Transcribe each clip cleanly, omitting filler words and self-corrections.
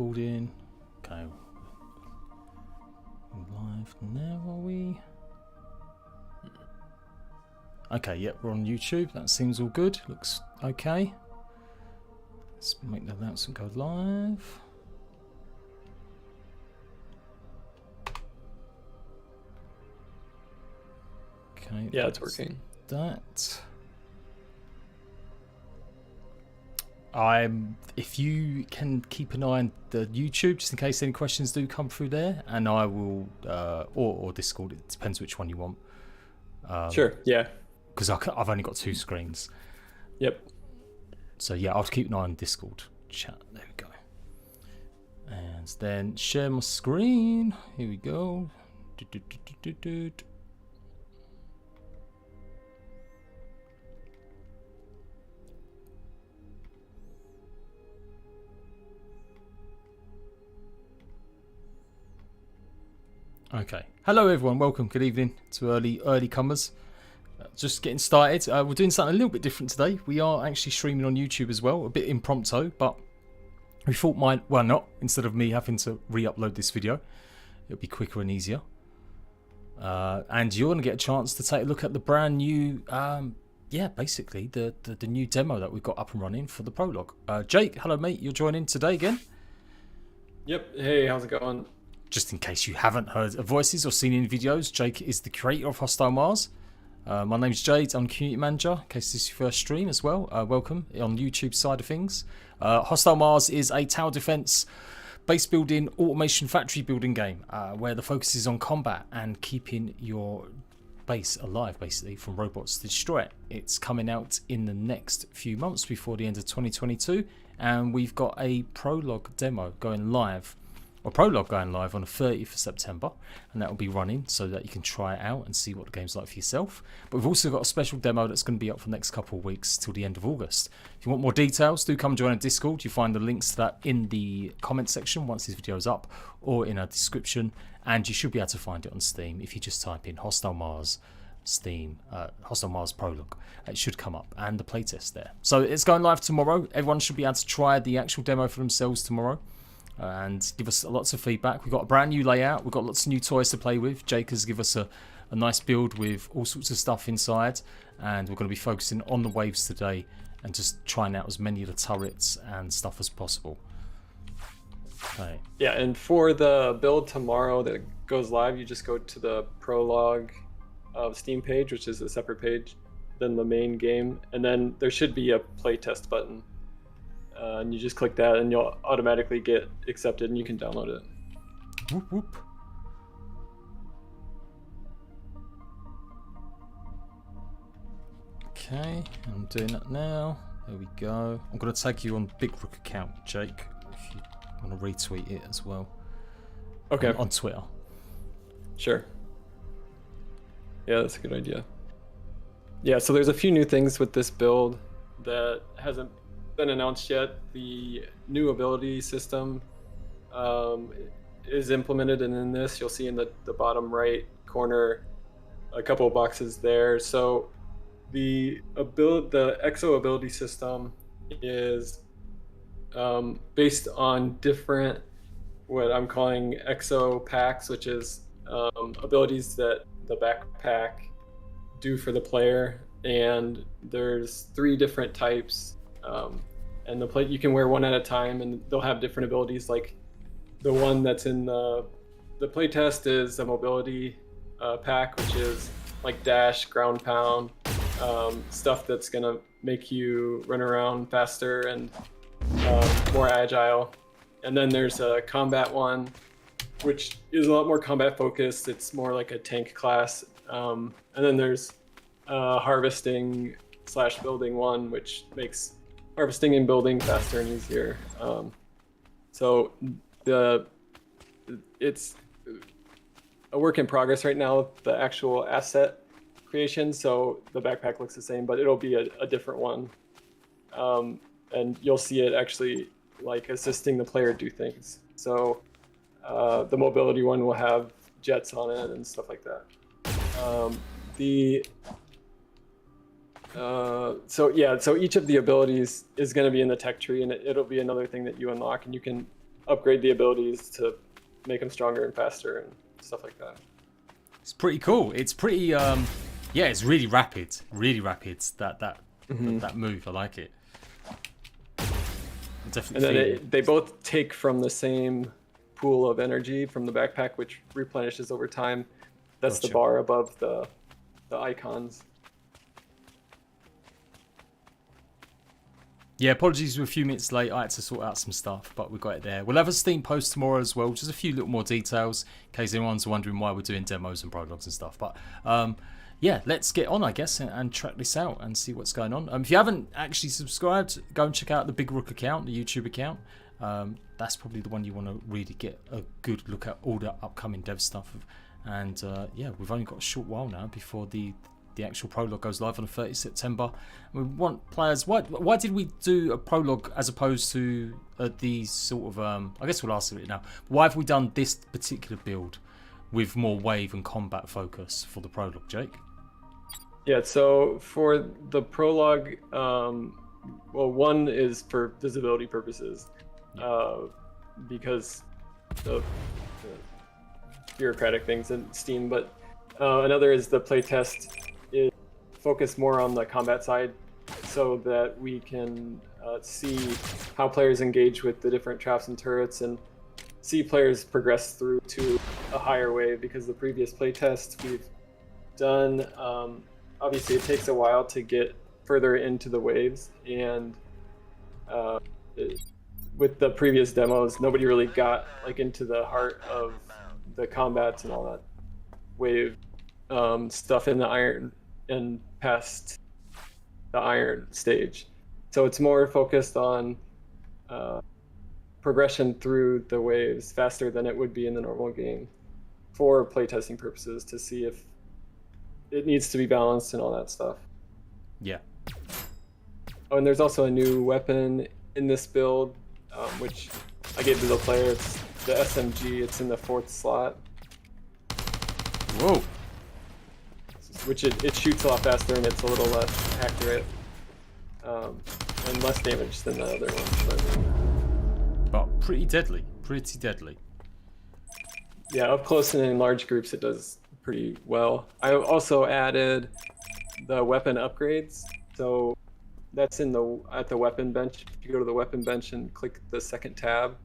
recording. Okay. Live now, are we? Okay, yep, we're on YouTube. That seems all good. Looks okay. Let's make the announcement go live. Okay. Yeah, it's working. That. If you can keep an eye on the YouTube, just in case any questions do come through there, and I will, or Discord. It depends which one you want. Sure. Yeah. Because I've only got 2 screens. Yep. So yeah, I'll keep an eye on Discord chat. There we go. And then share my screen. Here we go. Okay. Hello everyone. Welcome. Good evening to early comers. Just getting started. We're doing something a little bit different today. We are actually streaming on YouTube as well, a bit impromptu, but we thought instead of me having to re-upload this video, it'll be quicker and easier. And you're going to get a chance to take a look at the brand new, basically the new demo that we've got up and running for the Prologue. Jake, hello mate, you're joining today again? Yep. Hey, how's it going? Just in case you haven't heard of voices or seen any videos, Jake is the creator of Hostile Mars. My name's Jade, I'm community manager, in case this is your first stream as well. Welcome on YouTube side of things. Hostile Mars is a tower defense base building automation factory building game where the focus is on combat and keeping your base alive basically from robots to destroy it. It's coming out in the next few months before the end of 2022, and we've got a prologue demo going live. Prologue going live on the 30th of September, and that will be running so that you can try it out and see what the game's like for yourself. But we've also got a special demo that's going to be up for the next couple of weeks till the end of August. If you want more details, do come join our Discord. You find the links to that in the comment section once this video is up, or in our description, and you should be able to find it on Steam if you just type in Hostile Mars Steam, Hostile Mars Prologue. It should come up, and the playtest there. So it's going live tomorrow. Everyone should be able to try the actual demo for themselves tomorrow. And give us lots of feedback. We've got a brand new layout. We've got lots of new toys to play with. Jake has given us a nice build with all sorts of stuff inside. And we're going to be focusing on the waves today and just trying out as many of the turrets and stuff as possible. Okay. Yeah, and for the build tomorrow that goes live, you just go to the Prologue Steam page, which is a separate page than the main game. And then there should be a playtest button. And you just click that and you'll automatically get accepted and you can download it. Whoop, whoop. Okay, I'm doing that now. There we go. I'm going to tag you on Big Rook account, Jake, if you want to retweet it as well. Okay. On Twitter. Sure. Yeah, that's a good idea. Yeah, so there's a few new things with this build that hasn't been announced yet. The new ability system is implemented, and in this you'll see in the bottom right corner a couple of boxes there. So the exo ability system is based on different, what I'm calling exo packs, which is abilities that the backpack do for the player, and there's 3 different types. And you can wear one at a time, and they'll have different abilities. Like the one that's in the playtest is a mobility pack, which is like dash, ground pound, stuff that's gonna make you run around faster and more agile. And then there's a combat one, which is a lot more combat focused. It's more like a tank class. And then there's harvesting / building one, which makes harvesting and building faster and easier. So it's a work in progress right now, the actual asset creation. So the backpack looks the same, but it'll be a different one. And you'll see it actually like assisting the player do things. So the mobility one will have jets on it and stuff like that. So each of the abilities is going to be in the tech tree, and it'll be another thing that you unlock, and you can upgrade the abilities to make them stronger and faster and stuff like that. It's pretty cool. It's pretty yeah, it's really rapid. Really rapid. That move. I like it. And then they both take from the same pool of energy from the backpack, which replenishes over time. That's the bar above the icons. Yeah, apologies, we're a few minutes late. I had to sort out some stuff, but we got it there. We'll have a Steam post tomorrow as well, just a few little more details in case anyone's wondering why we're doing demos and prologues and stuff. But yeah, let's get on, I guess, and track this out and see what's going on. If you haven't actually subscribed, go and check out the Big Rook account, the YouTube account. That's probably the one you want to really get a good look at all the upcoming dev stuff. And yeah, we've only got a short while now before the actual prologue goes live on the 30th September. We want players. Why did we do a prologue as opposed to these sort of? I guess we'll ask it now. Why have we done this particular build with more wave and combat focus for the prologue, Jake? Yeah. So for the prologue, well, one is for visibility purposes, because of the bureaucratic things in Steam, but another is the playtest is focused more on the combat side so that we can see how players engage with the different traps and turrets and see players progress through to a higher wave, because the previous playtest we've done, obviously it takes a while to get further into the waves, and with the previous demos nobody really got like into the heart of the combats and all that wave stuff in the iron and past the iron stage. So it's more focused on progression through the waves faster than it would be in the normal game for playtesting purposes, to see if it needs to be balanced and all that stuff. Yeah. Oh, and there's also a new weapon in this build, which I gave to the player. It's the SMG. It's in the 4th slot. Whoa. Which it shoots a lot faster and it's a little less accurate, and less damage than the other one. But pretty deadly. Pretty deadly. Yeah, up close and in large groups it does pretty well. I also added the weapon upgrades. So that's at the weapon bench. If you go to the weapon bench and click the second tab,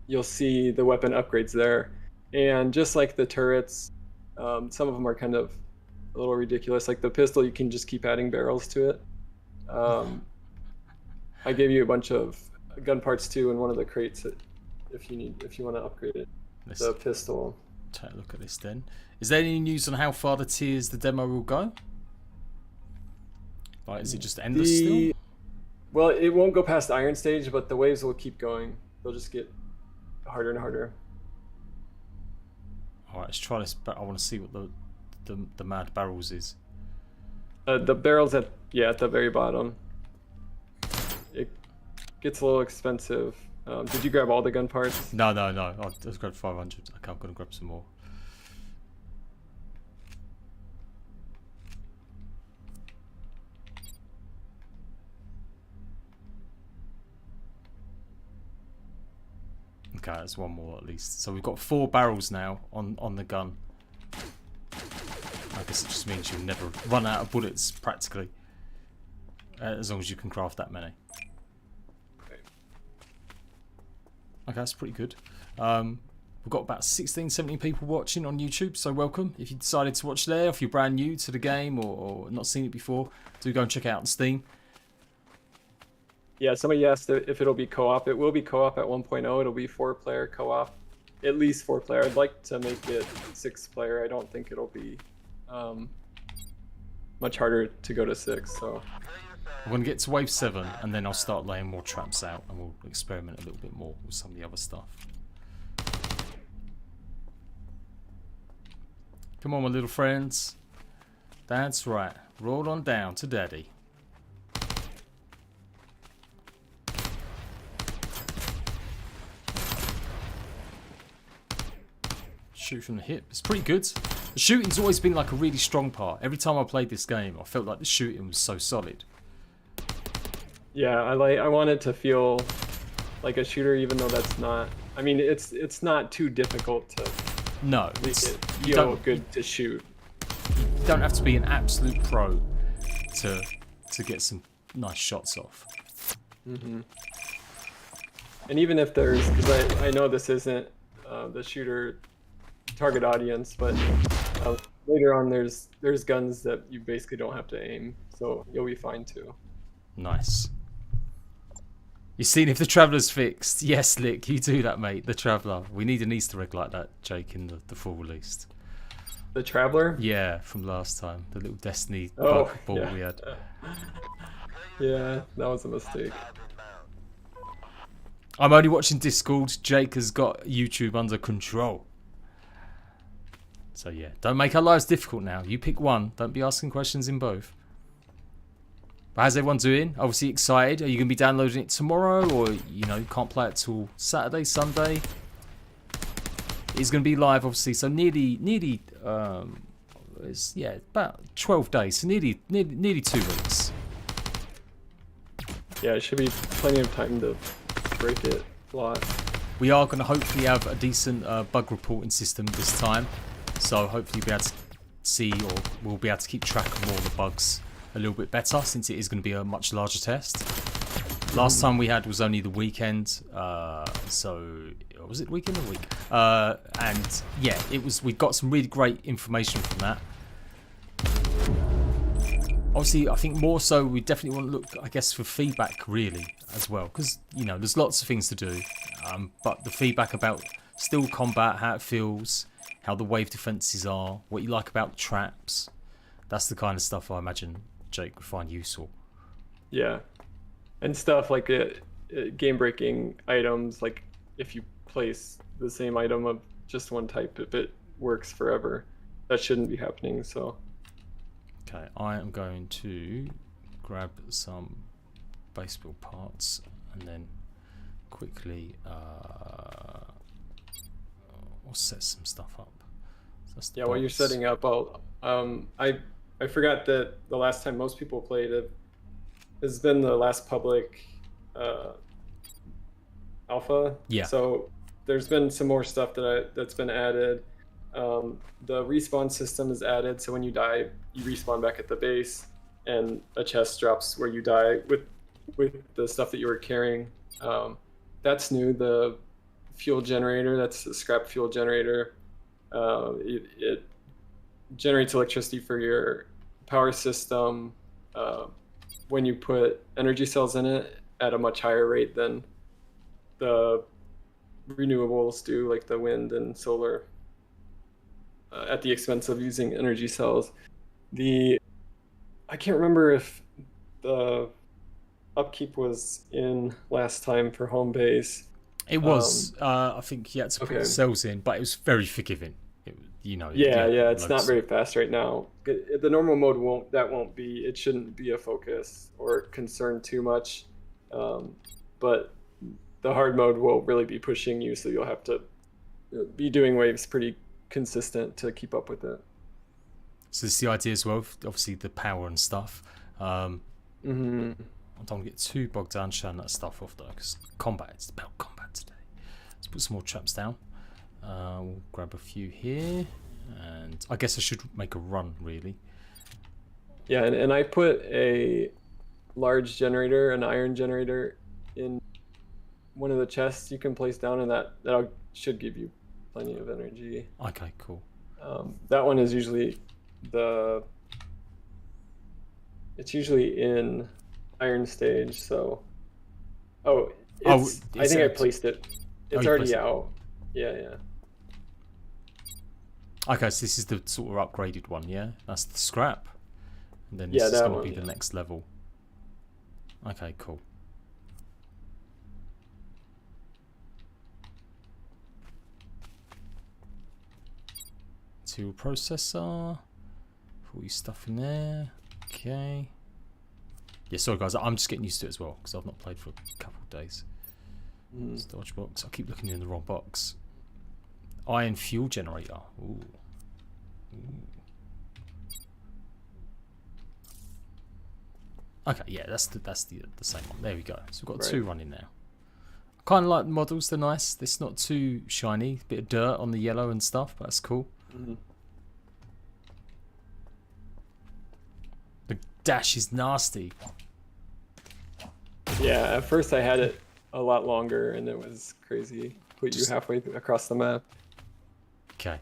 you'll see the weapon upgrades there. And just like the turrets, some of them are kind of a little ridiculous. Like the pistol, you can just keep adding barrels to it. I gave you a bunch of gun parts too in one of the crates if you want to upgrade it. The pistol. Take a look at this then. Is there any news on how far the tiers the demo will go? Like, is it just endless still? Well, it won't go past Iron Stage, but the waves will keep going. They'll just get harder and harder. Alright, let's try this. I want to see what the mad barrels is. The barrels at the very bottom. It gets a little expensive. Did you grab all the gun parts? No. I just grabbed 500. Okay, I'm going to grab some more. Okay, there's one more at least. So we've got 4 barrels now on the gun. I guess it just means you'll never run out of bullets, practically. As long as you can craft that many. Okay, that's pretty good. We've got about 16, 17 people watching on YouTube, so welcome. If you decided to watch there, if you're brand new to the game or not seen it before, do go and check it out on Steam. Yeah, somebody asked if it'll be co-op. It will be co-op at 1.0. It'll be 4-player co-op, at least 4-player. I'd like to make it 6-player. I don't think it'll be much harder to go to 6. So I'm going to get to wave 7 and then I'll start laying more traps out and we'll experiment a little bit more with some of the other stuff. Come on, my little friends. That's right. Roll on down to daddy. Shoot from the hip. It's pretty good. The shooting's always been like a really strong part. Every time I played this game, I felt like the shooting was so solid. Yeah, I wanted to feel like a shooter, even though that's not. I mean, it's not too difficult to No, make it's, it you feel don't good to shoot. you don't have to be an absolute pro to get some nice shots off. And even if there's, because I know this isn't the shooter target audience, but later on there's guns that you basically don't have to aim, so you'll be fine too. Nice. You seen if the Traveller's fixed? Yes, Lick, you do that, mate. The Traveller. We need an Easter egg like that, Jake, in the full release. The Traveler? Yeah, from last time. The little Destiny Oh, ball yeah. we had. Yeah, that was a mistake. I'm only watching Discord. Jake has got YouTube under control. So yeah, don't make our lives difficult now. You pick one. Don't be asking questions in both. But how's everyone doing? Obviously excited. Are you going to be downloading it tomorrow, or you can't play it till Saturday, Sunday? It's going to be live, obviously. So nearly, it's, yeah, about 12 days. So nearly 2 weeks. Yeah, it should be plenty of time to break it a lot. We are going to hopefully have a decent bug reporting system this time. So hopefully we'll be able to see, or we'll be able to keep track of all the bugs a little bit better, since it is going to be a much larger test. Last time we had was only the weekend, so was it weekend or week? And yeah, it was. We got some really great information from that. Obviously, I think more so we definitely want to look, I guess, for feedback really as well, because there's lots of things to do, but the feedback about still combat, how it feels, how the wave defenses are, what you like about the traps. That's the kind of stuff I imagine Jake would find useful. Yeah, and stuff like game-breaking items, like if you place the same item of just one type, if it works forever, that shouldn't be happening. So okay, I am going to grab some base build parts and then quickly we'll set some stuff up. So yeah, while you're setting up, I forgot that the last time most people played it has been the last public alpha. Yeah. So there's been some more stuff that's been added. The respawn system is added, so when you die, you respawn back at the base, and a chest drops where you die with the stuff that you were carrying. That's new. The fuel generator, that's a scrap fuel generator. It generates electricity for your power system when you put energy cells in it at a much higher rate than the renewables do, like the wind and solar, at the expense of using energy cells. I can't remember if the upkeep was in last time for home base. It was. I think you had to put cells in, but it was very forgiving. Yeah, it's not very fast right now. The normal mode it shouldn't be a focus or concern too much. But the hard mode will really be pushing you, so you'll have to be doing waves pretty consistent to keep up with it. So this is the idea as well, obviously the power and stuff. I don't want to get too bogged down showing that stuff off though, because it's about combat today. Let's put some more traps down. We'll grab a few here, and I guess I should make a run really. Yeah, and I put a large generator, an iron generator, in one of the chests you can place down, and that should give you plenty of energy. Okay, cool. That one is usually it's usually in iron stage, so I think I placed it. It's already out. Yeah. Okay, so this is the sort of upgraded one, yeah? That's the scrap. And then this is going to be the next level. Okay, cool. Material processor. Put all your stuff in there. Okay. Yeah, sorry guys, I'm just getting used to it as well, because I've not played for a couple of days. Storage box. I keep looking in the wrong box. Iron fuel generator. Ooh. Okay, yeah, that's the same one. There we go. So we've got two running now. Kind of like the models, they're nice. It's not too shiny. Bit of dirt on the yellow and stuff, but that's cool. Mm-hmm. The dash is nasty. Yeah, at first I had it a lot longer and it was crazy. Put you halfway across the map. Okay.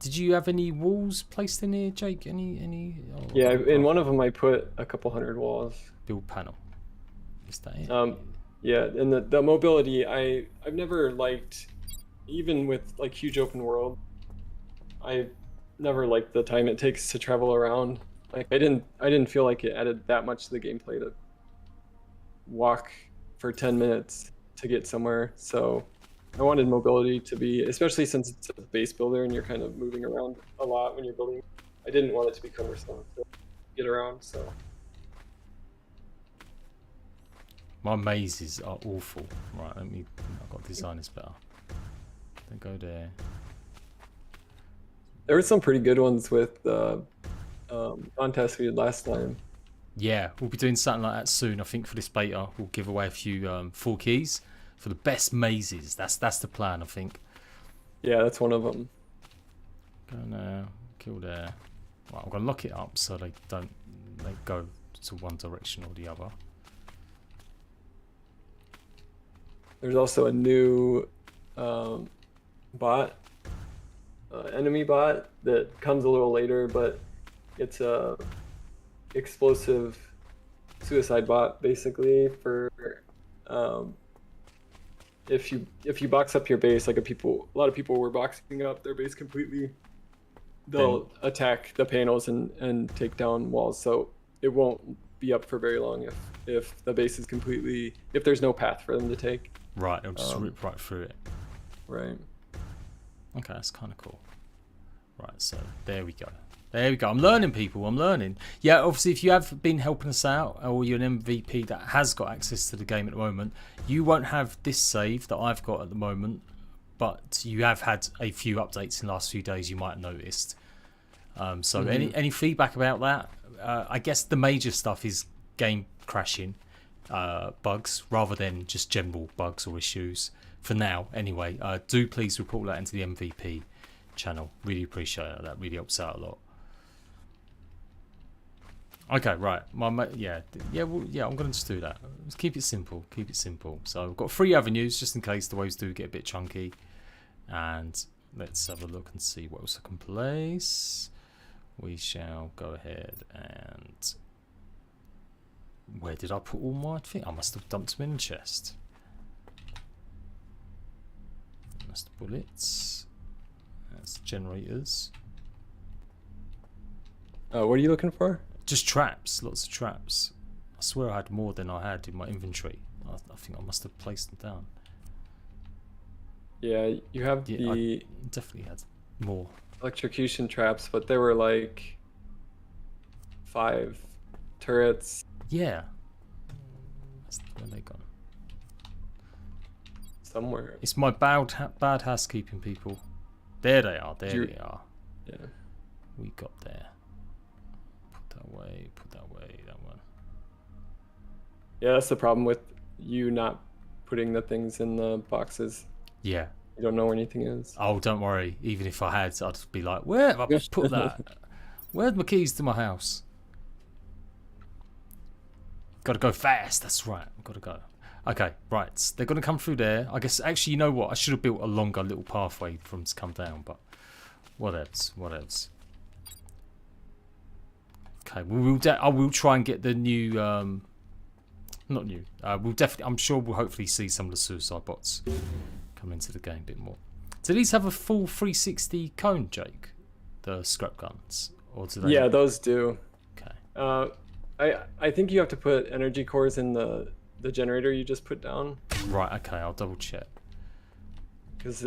Did you have any walls placed in here, Jake? Any? Oh, Yeah, in one of them I put a couple hundred walls. Build panel. Is that it? Yeah, and the mobility I've never liked, even with like huge open world. I never liked the time it takes to travel around. Like I didn't feel like it added that much to the gameplay to walk for 10 minutes to get somewhere. So I wanted mobility to be, especially since it's a base builder and you're kind of moving around a lot when you're building. I didn't want it to be cumbersome to get around. So My mazes are awful. Right, I've got designers better. Then go there. there were some pretty good ones with the contest we did last time. Yeah, we'll be doing something like that soon. I think for this beta, we'll give away a few 4 keys for the best mazes. That's the plan, I think. Yeah, that's one of them. Go there, kill there. Right, I'm gonna lock it up so they go to one direction or the other. There's also a new bot, enemy bot that comes a little later, but it's a explosive suicide bot basically for if you box up your base, like a lot of people were boxing up their base completely, they'll attack the panels and take down walls, so it won't be up for very long if the base is completely, if there's no path for them to take. Right, it'll just rip right through it. Right. Okay, that's kind of cool. Right, so there we go. There we go. I'm learning, people. I'm learning. Yeah, obviously, if you have been helping us out, or you're an MVP that has got access to the game at the moment, you won't have this save that I've got at the moment, but you have had a few updates in the last few days you might have noticed. So any feedback about that? I guess the major stuff is game crashing bugs rather than just general bugs or issues. For now, anyway, do please report that into the MVP channel. Really appreciate it. That really helps out a lot. Okay, right. I'm going to just do that. Let's keep it simple. Keep it simple. So we've got 3 avenues just in case the waves do get a bit chunky. And let's have a look and see what else I can place. We shall go ahead and... Where did I put all my things? I must have dumped them in the chest. That's the bullets. That's generators. What are you looking for? Just traps, lots of traps. I swear I had more than I had in my inventory. I think I must have placed them down. Yeah, you have Yeah, the I definitely had more. electrocution traps, but there were like 5 turrets. Yeah. Where they gone? Somewhere. It's my bad housekeeping, people. There they are. There they are. Yeah. We got there. Put that away. Put that away. That one. Yeah, that's the problem with you not putting the things in the boxes. Yeah. You don't know where anything is. Oh, don't worry. Even if I had, I'd be like, where have I put that? Where's my keys to my house? Gotta go fast. That's right. Gotta go. Okay, right. They're gonna come through there. I guess, actually, you know what? I should have built a longer little pathway for them to come down, but what else? What else? Okay, I will try and get the new, not new. We'll definitely, I'm sure we'll hopefully see some of the suicide bots come into the game a bit more. Do these have a full 360 cone, Jake? The scrap guns, or do they? Yeah, those do. Okay. I think you have to put energy cores in the generator you just put down. Right. Okay. I'll double check. Because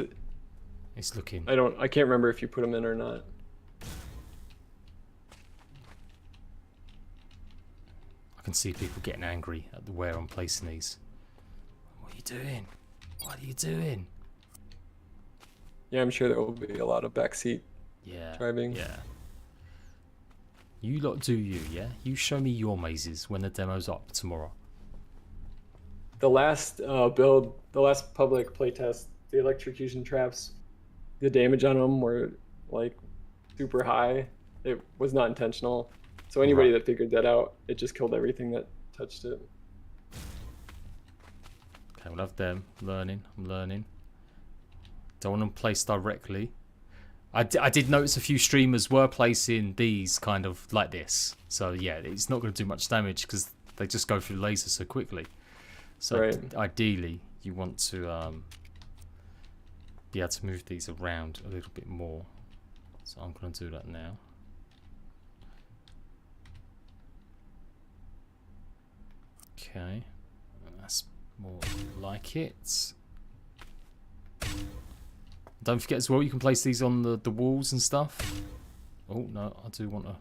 It's looking. I can't remember if you put them in or not. I can see people getting angry at the where I'm placing these. What are you doing? What are you doing? Yeah, I'm sure there will be a lot of backseat driving. Yeah. You lot do you, yeah? You show me your mazes when the demo's up tomorrow. the last build, the last public playtest, the electrocution traps, the damage on them were like super high. It was not intentional. So anybody Right. that figured that out, it just killed everything that touched it. Okay, we'll have them learning. I'm learning. Don't want to place directly. I did notice a few streamers were placing these kind of like this. So yeah, it's not going to do much damage because they just go through the laser so quickly. So Right. ideally, you want to be able to move these around a little bit more. So I'm going to do that now. Okay, that's more like it. Don't forget as well, you can place these on the walls and stuff. Oh no, I do want to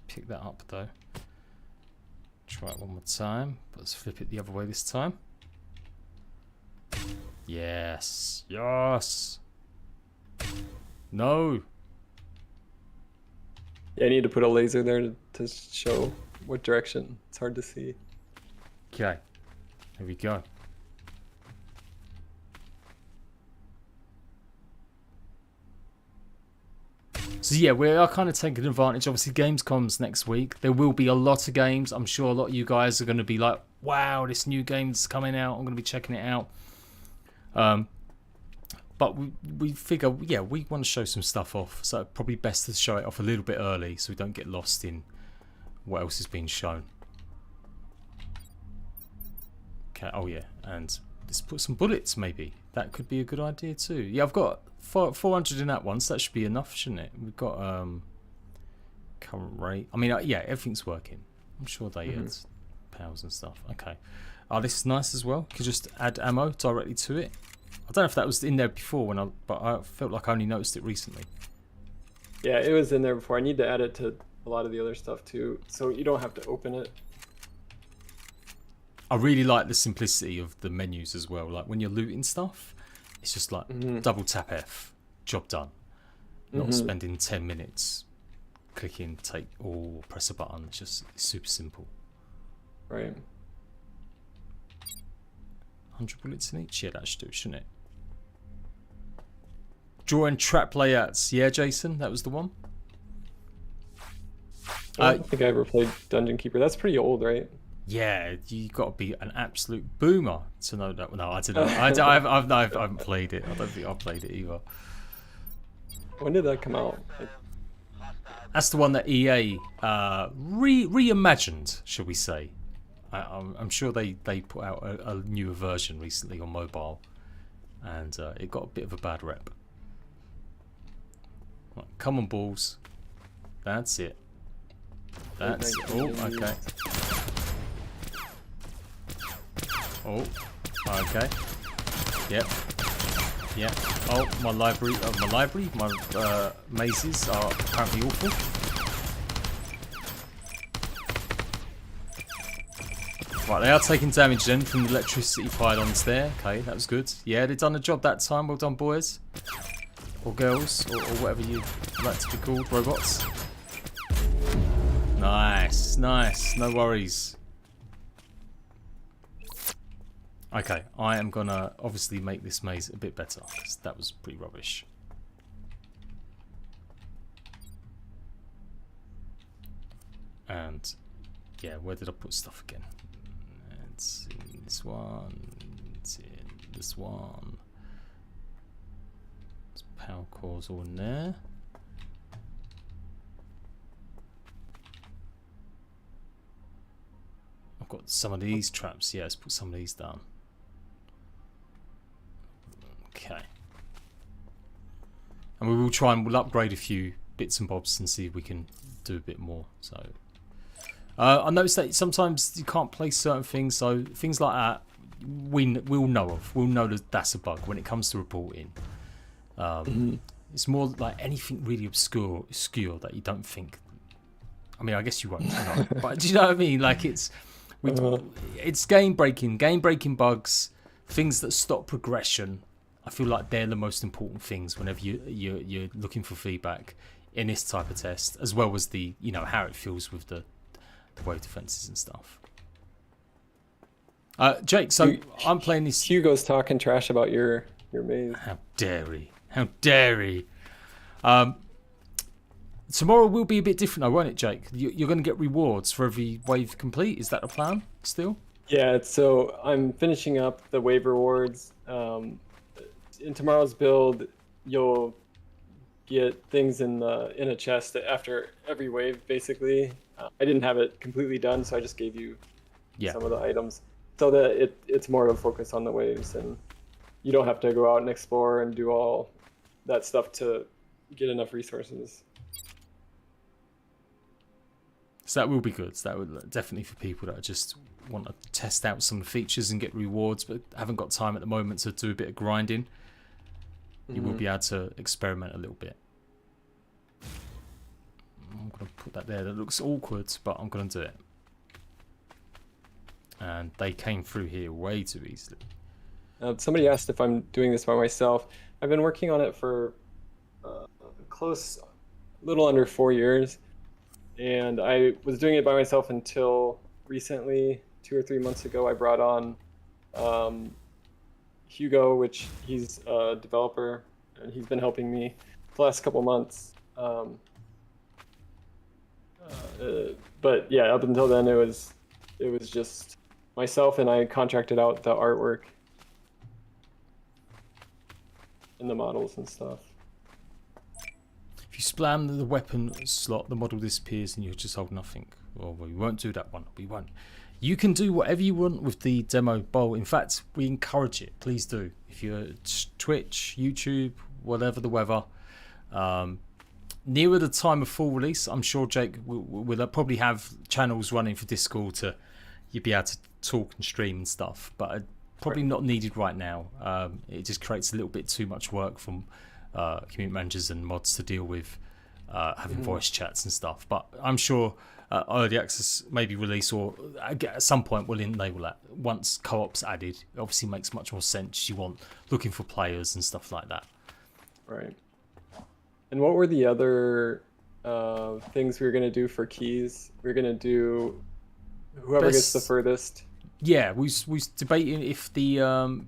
pick that up though. Try it one more time. Let's flip it the other way this time. Yes, yes. No. Yeah, I need to put a laser there to show what direction. It's hard to see. Okay, here we go. So yeah, we are kind of taking advantage. Obviously, Gamescom's next week. There will be a lot of games. I'm sure a lot of you guys are going to be like, wow, this new game's coming out. I'm going to be checking it out. But we figure, yeah, we want to show some stuff off. So probably best to show it off a little bit early so we don't get lost in what else is being shown. Okay, oh yeah, and let's put some bullets maybe. That could be a good idea too. Yeah, I've got 400 in that one, so that should be enough, shouldn't it? We've got current rate. I mean, yeah, everything's working. I'm sure they add powers and stuff. Okay. Oh, this is nice as well. You can just add ammo directly to it. I don't know if that was in there before, but I felt like I only noticed it recently. Yeah, it was in there before. I need to add it to a lot of the other stuff too, so you don't have to open it. I really like the simplicity of the menus as well. Like when you're looting stuff, it's just like double tap F, job done. Not spending 10 minutes clicking take or press a button. It's just super simple. Right. 100 bullets in each? Yeah, that should do, shouldn't it? Drawing trap layouts. Yeah, Jason, that was the one. I don't think I ever played Dungeon Keeper. That's pretty old, right? Yeah, you got to be an absolute boomer to know that. No, I don't know. I haven't played it. I don't think I've played it either. When did that come out? Like, that's the one that EA reimagined, shall we say. I'm sure they put out a newer version recently on mobile, and it got a bit of a bad rep. Right, come on, balls. That's it. That's oh, okay. Oh, okay. Yep. Yep. Oh, my library. My mazes are apparently awful. Right, they are taking damage then from the electricity pylons there. Okay, that was good. Yeah, they've done the job that time. Well done, boys. Or girls, or whatever you like to be called, robots. Nice, nice. No worries. Okay, I am gonna obviously make this maze a bit better, because that was pretty rubbish. And, yeah, where did I put stuff again? It's in this one, it's in this one. There's power cores all in there. I've got some of these traps, yeah, let's put some of these down. Okay. And we will try and we'll upgrade a few bits and bobs and see if we can do a bit more. So I noticed that sometimes you can't place certain things, so things like that we'll know of. We'll know that that's a bug when it comes to reporting. It's more like anything really obscure that you don't think. I mean, I guess you won't know, but do you know what I mean? Like it's game breaking bugs, things that stop progression. I feel like they're the most important things whenever you're looking for feedback in this type of test, as well as the how it feels with the wave defenses and stuff. Jake, so I'm playing this. Hugo's talking trash about your maze. How dare he? How dare he? Tomorrow will be a bit different, though, won't it, Jake? You're going to get rewards for every wave complete. Is that the plan still? Yeah, so I'm finishing up the wave rewards. In tomorrow's build, you'll get things in a chest after every wave, basically. I didn't have it completely done, so I just gave you some of the items so that it's more of a focus on the waves, and you don't have to go out and explore and do all that stuff to get enough resources. So that will be good. So that would definitely for people that just want to test out some features and get rewards, but haven't got time at the moment to do a bit of grinding. You will be able to experiment a little bit. I'm going to put that there. That looks awkward, but I'm going to do it. And they came through here way too easily. Somebody asked if I'm doing this by myself. I've been working on it for little under 4 years. And I was doing it by myself until recently, 2 or 3 months ago. I brought on Hugo, which he's a developer, and he's been helping me the last couple months. But yeah, up until then, it was just myself, and I contracted out the artwork and the models and stuff. If you spam the weapon slot, the model disappears and you just hold nothing. Well, we won't do that one. We won't. You can do whatever you want with the demo bowl. In fact, we encourage it. Please do. If you're Twitch, YouTube, whatever the weather, nearer the time of full release, I'm sure Jake will probably have channels running for Discord to you'll be able to talk and stream and stuff. But probably not needed right now. It just creates a little bit too much work from community managers and mods to deal with having voice chats and stuff. But I'm sure early access maybe release or at some point we'll enable that. Once co-op's added, it obviously makes much more sense. You want looking for players and stuff like that. Right. And what were the other things we were going to do for keys? We were going to do whoever gets the furthest. Yeah, we was debating if the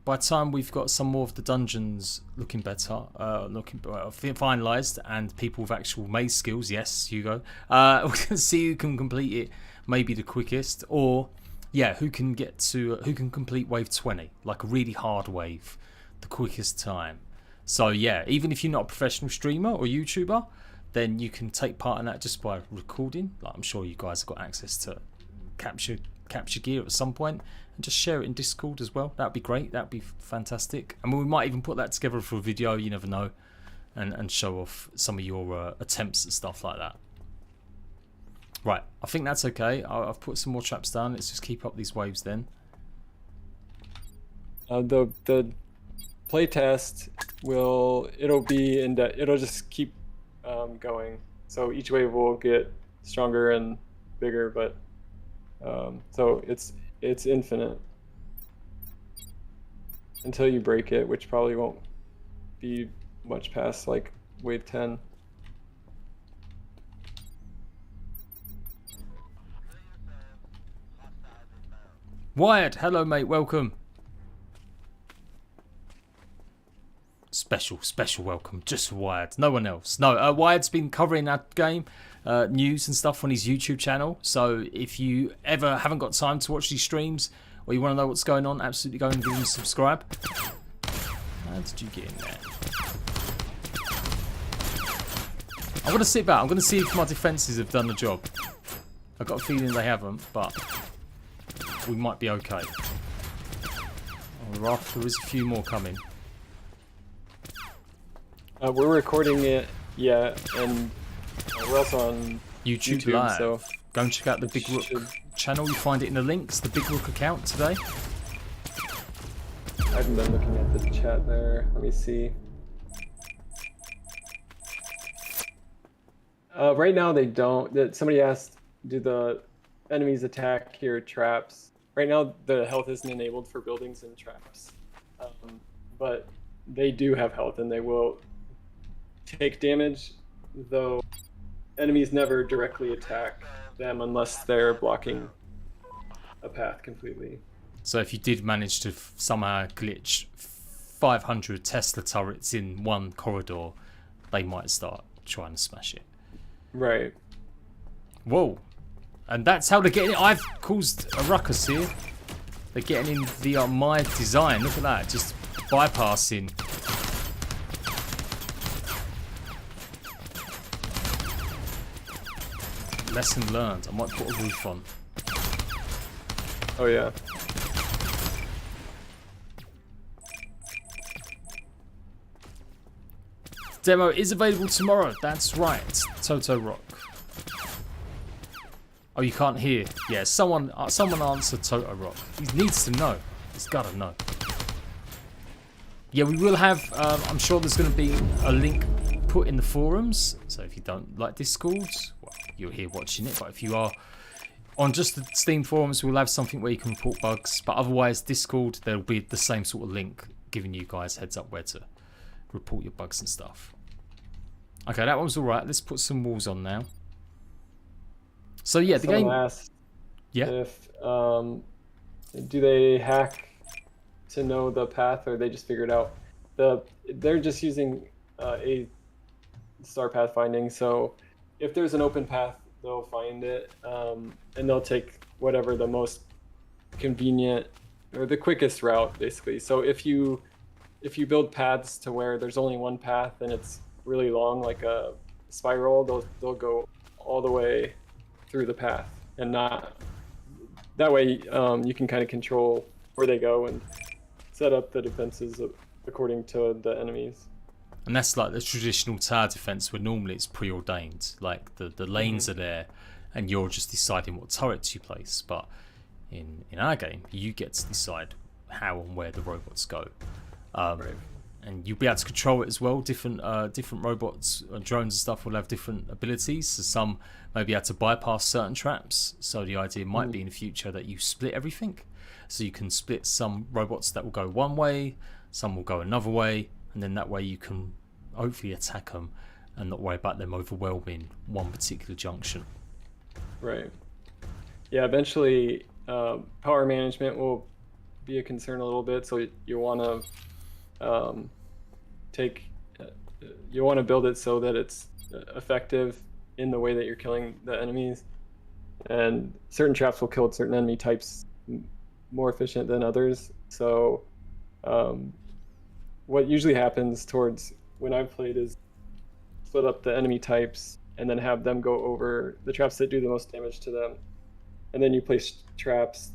by the time we've got some more of the dungeons looking better, finalised, and people with actual maze skills, yes, Hugo, we can see who can complete it maybe the quickest, or who can complete wave 20, like a really hard wave, the quickest time. So yeah, even if you're not a professional streamer or YouTuber, then you can take part in that just by recording. Like I'm sure you guys have got access to capture gear at some point and just share it in Discord as well. That'd be great. That'd be fantastic. I mean, we might even put that together for a video, you never know, and show off some of your attempts at stuff like that. Right, I think that's okay. I've put some more traps down. Let's just keep up these waves then. The playtest it'll just keep going. So each wave will get stronger and bigger, but so it's infinite until you break it, which probably won't be much past like wave 10. Wyatt, hello mate, welcome. Special welcome, just for Wyatt, no one else. No, Wyatt's been covering that game, news and stuff on his YouTube channel. So if you ever haven't got time to watch these streams or you want to know what's going on, absolutely go and give him a subscribe. How did you get in there? I'm going to sit back. I'm going to see if my defences have done the job. I've got a feeling they haven't, but we might be okay. There is a few more coming. We're recording it, and we're also on YouTube Live. So go and check out the Big Rook channel. You find it in the links. The Big Rook account today. I haven't been looking at the chat there. Let me see. Right now they don't. Somebody asked, do the enemies attack your traps? Right now the health isn't enabled for buildings and traps, but they do have health and they will take damage, though enemies never directly attack them unless they're blocking a path completely. So if you did manage to somehow glitch 500 Tesla turrets in one corridor, they might start trying to smash it. Right. Whoa. And that's how they're getting it. I've caused a ruckus here. They're getting in via my design. Look at that. Just bypassing. Lesson learned. I might put a roof on. Oh yeah. Demo is available tomorrow. That's right. Toto Rock. Oh, you can't hear. Yeah, someone answer Toto Rock. He needs to know. He's got to know. Yeah, we will have. I'm sure there's going to be a link put in the forums. So if you don't like Discord, well, you're here watching it. But if you are on just the Steam forums, we'll have something where you can report bugs. But otherwise, Discord, there'll be the same sort of link giving you guys heads up where to report your bugs and stuff. Okay, that one's all right. Let's put some walls on now. So yeah, the game. Asked yeah. If do they hack to know the path, or they just figure it out? They're just using a star path finding. So if there's an open path, they'll find it, and they'll take whatever the most convenient or the quickest route, basically. So if you build paths to where there's only one path and it's really long, like a spiral, they'll go all the way through the path, and not that way. You can kind of control where they go and set up the defenses according to the enemies. And that's like the traditional tower defense, where normally it's preordained. Like the lanes are there, and you're just deciding what turrets you place. But in our game, you get to decide how and where the robots go. Right. And you'll be able to control it as well. Different robots, drones and stuff will have different abilities. So some may be able to bypass certain traps. So the idea might be in the future that you split everything. So you can split some robots that will go one way, some will go another way, and then that way you can hopefully attack them and not worry about them overwhelming one particular junction. Right. Yeah, eventually power management will be a concern a little bit. So you want to you want to build it so that it's effective in the way that you're killing the enemies, and certain traps will kill certain enemy types more efficient than others. So what usually happens towards when I've played is split up the enemy types and then have them go over the traps that do the most damage to them, and then you place traps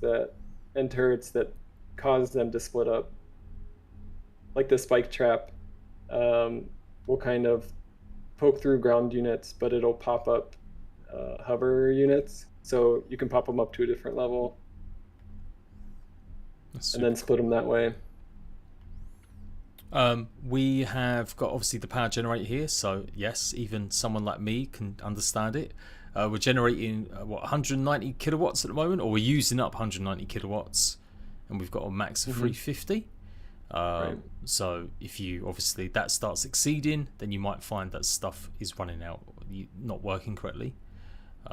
and turrets that cause them to split up. Like the spike trap will kind of poke through ground units, but it'll pop up hover units, so you can pop them up to a different level and then split them that way. We have got obviously the power generator here, so yes, even someone like me can understand it. We're generating 190 kilowatts at the moment, or we're using up 190 kilowatts, and we've got a max of 350. Right. So if you obviously that starts exceeding, then you might find that stuff is running out, not working correctly.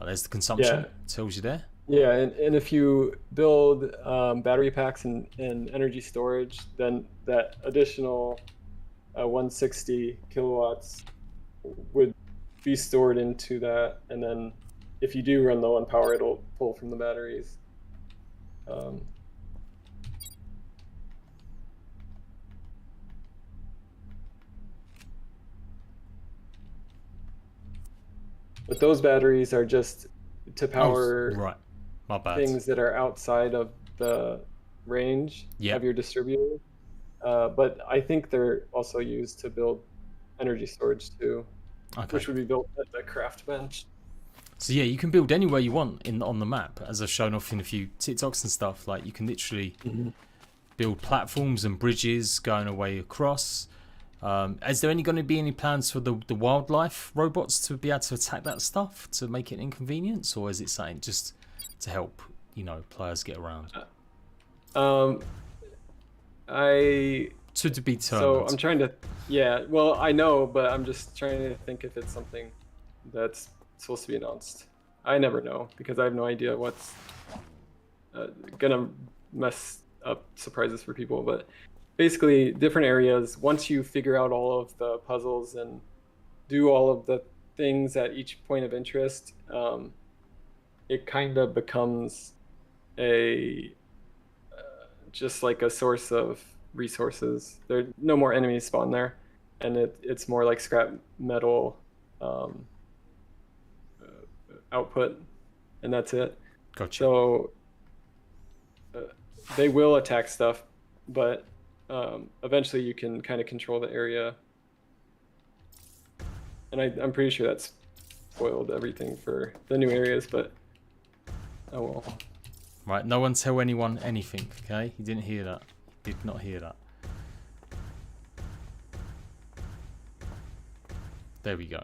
There's the consumption, tells you there. Yeah, and if you build battery packs and energy storage, then that additional 160 kilowatts would be stored into that, and then if you do run low on power, it'll pull from the batteries. But those batteries are just to power right. My bad. Things that are outside of the range of your distributor. But I think they're also used to build energy storage too, which would be built at the craft bench. So yeah, you can build anywhere you want on the map, as I've shown off in a few TikToks and stuff. Like you can literally build platforms and bridges going away across. Is there going to be any plans for the wildlife robots to be able to attack that stuff to make it an inconvenience, or is it something just to help players get around? To be determined. So I'm trying to, well, I know, but I'm just trying to think if it's something that's supposed to be announced. I never know because I have no idea what's gonna mess up surprises for people. But basically, different areas. Once you figure out all of the puzzles and do all of the things at each point of interest, it kind of becomes a just like a source of resources. There no more enemies spawn there, and it's more like scrap metal output, and that's it. Gotcha. So they will attack stuff, but eventually you can kind of control the area. And I'm pretty sure that's spoiled everything for the new areas, but oh well. Right, no one tell anyone anything, okay? You didn't hear that. You did not hear that. There we go.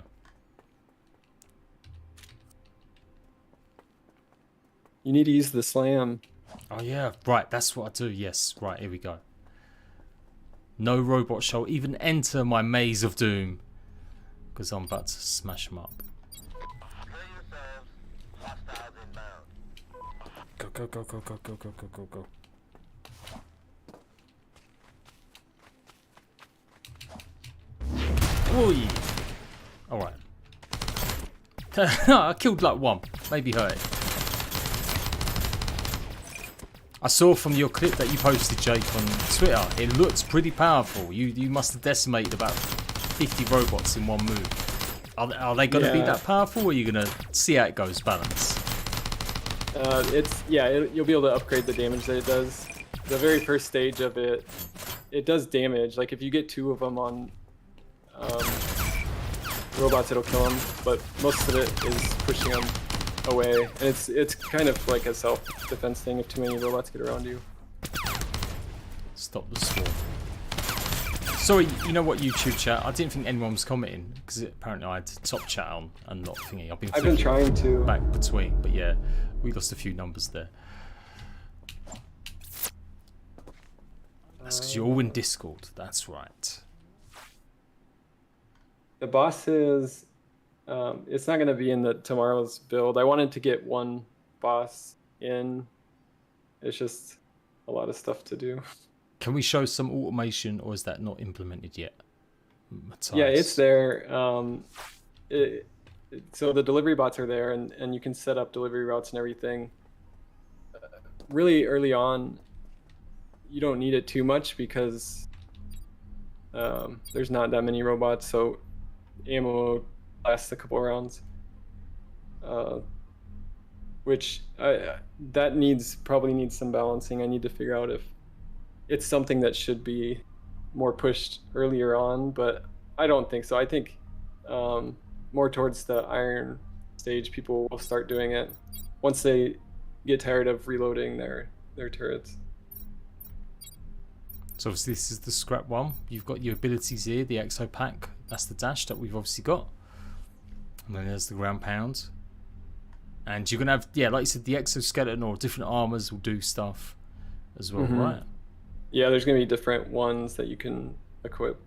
You need to use the slam. Oh yeah, right, that's what I do, yes. Right, here we go. No robot shall even enter my maze of doom. Because I'm about to smash them up. Go, go, go, go, go, go, go, go, go, go. Oi! Alright. I killed like one. Maybe hurt it. I saw from your clip that you posted, Jake, on Twitter, it looked pretty powerful. You must have decimated about 50 robots in one move. Are they going to be that powerful, or are you going to see how it goes, balance? You'll be able to upgrade the damage that it does. The very first stage of it, it does damage. Like if you get 2 of them on robots, it'll kill them. But most of it is pushing them away, and it's kind of like a self-defense thing if too many robots get around you. Stop the swarm. Sorry, you know what, YouTube chat? I didn't think anyone was commenting because apparently I had top chat on and not thingy. I've been trying to back between, but yeah, we lost a few numbers there. That's because you're all in Discord. That's right. The boss is. It's not going to be in tomorrow's build. I wanted to get one boss in. It's just a lot of stuff to do. Can we show some automation, or is that not implemented yet, Matthias? Yeah, it's there. So the delivery bots are there, and you can set up delivery routes and everything. Really early on, you don't need it too much because there's not that many robots, so ammo lasts a couple rounds. Which that probably needs some balancing. I need to figure out if it's something that should be more pushed earlier on, but I don't think so. I think more towards the iron stage, people will start doing it once they get tired of reloading their turrets. So obviously this is the scrap one. You've got your abilities here, the exo pack. That's the dash that we've obviously got. And then there's the ground pound. And you're going to have, yeah, like you said, the exoskeleton or different armors will do stuff as well, right? Yeah, there's going to be different ones that you can equip.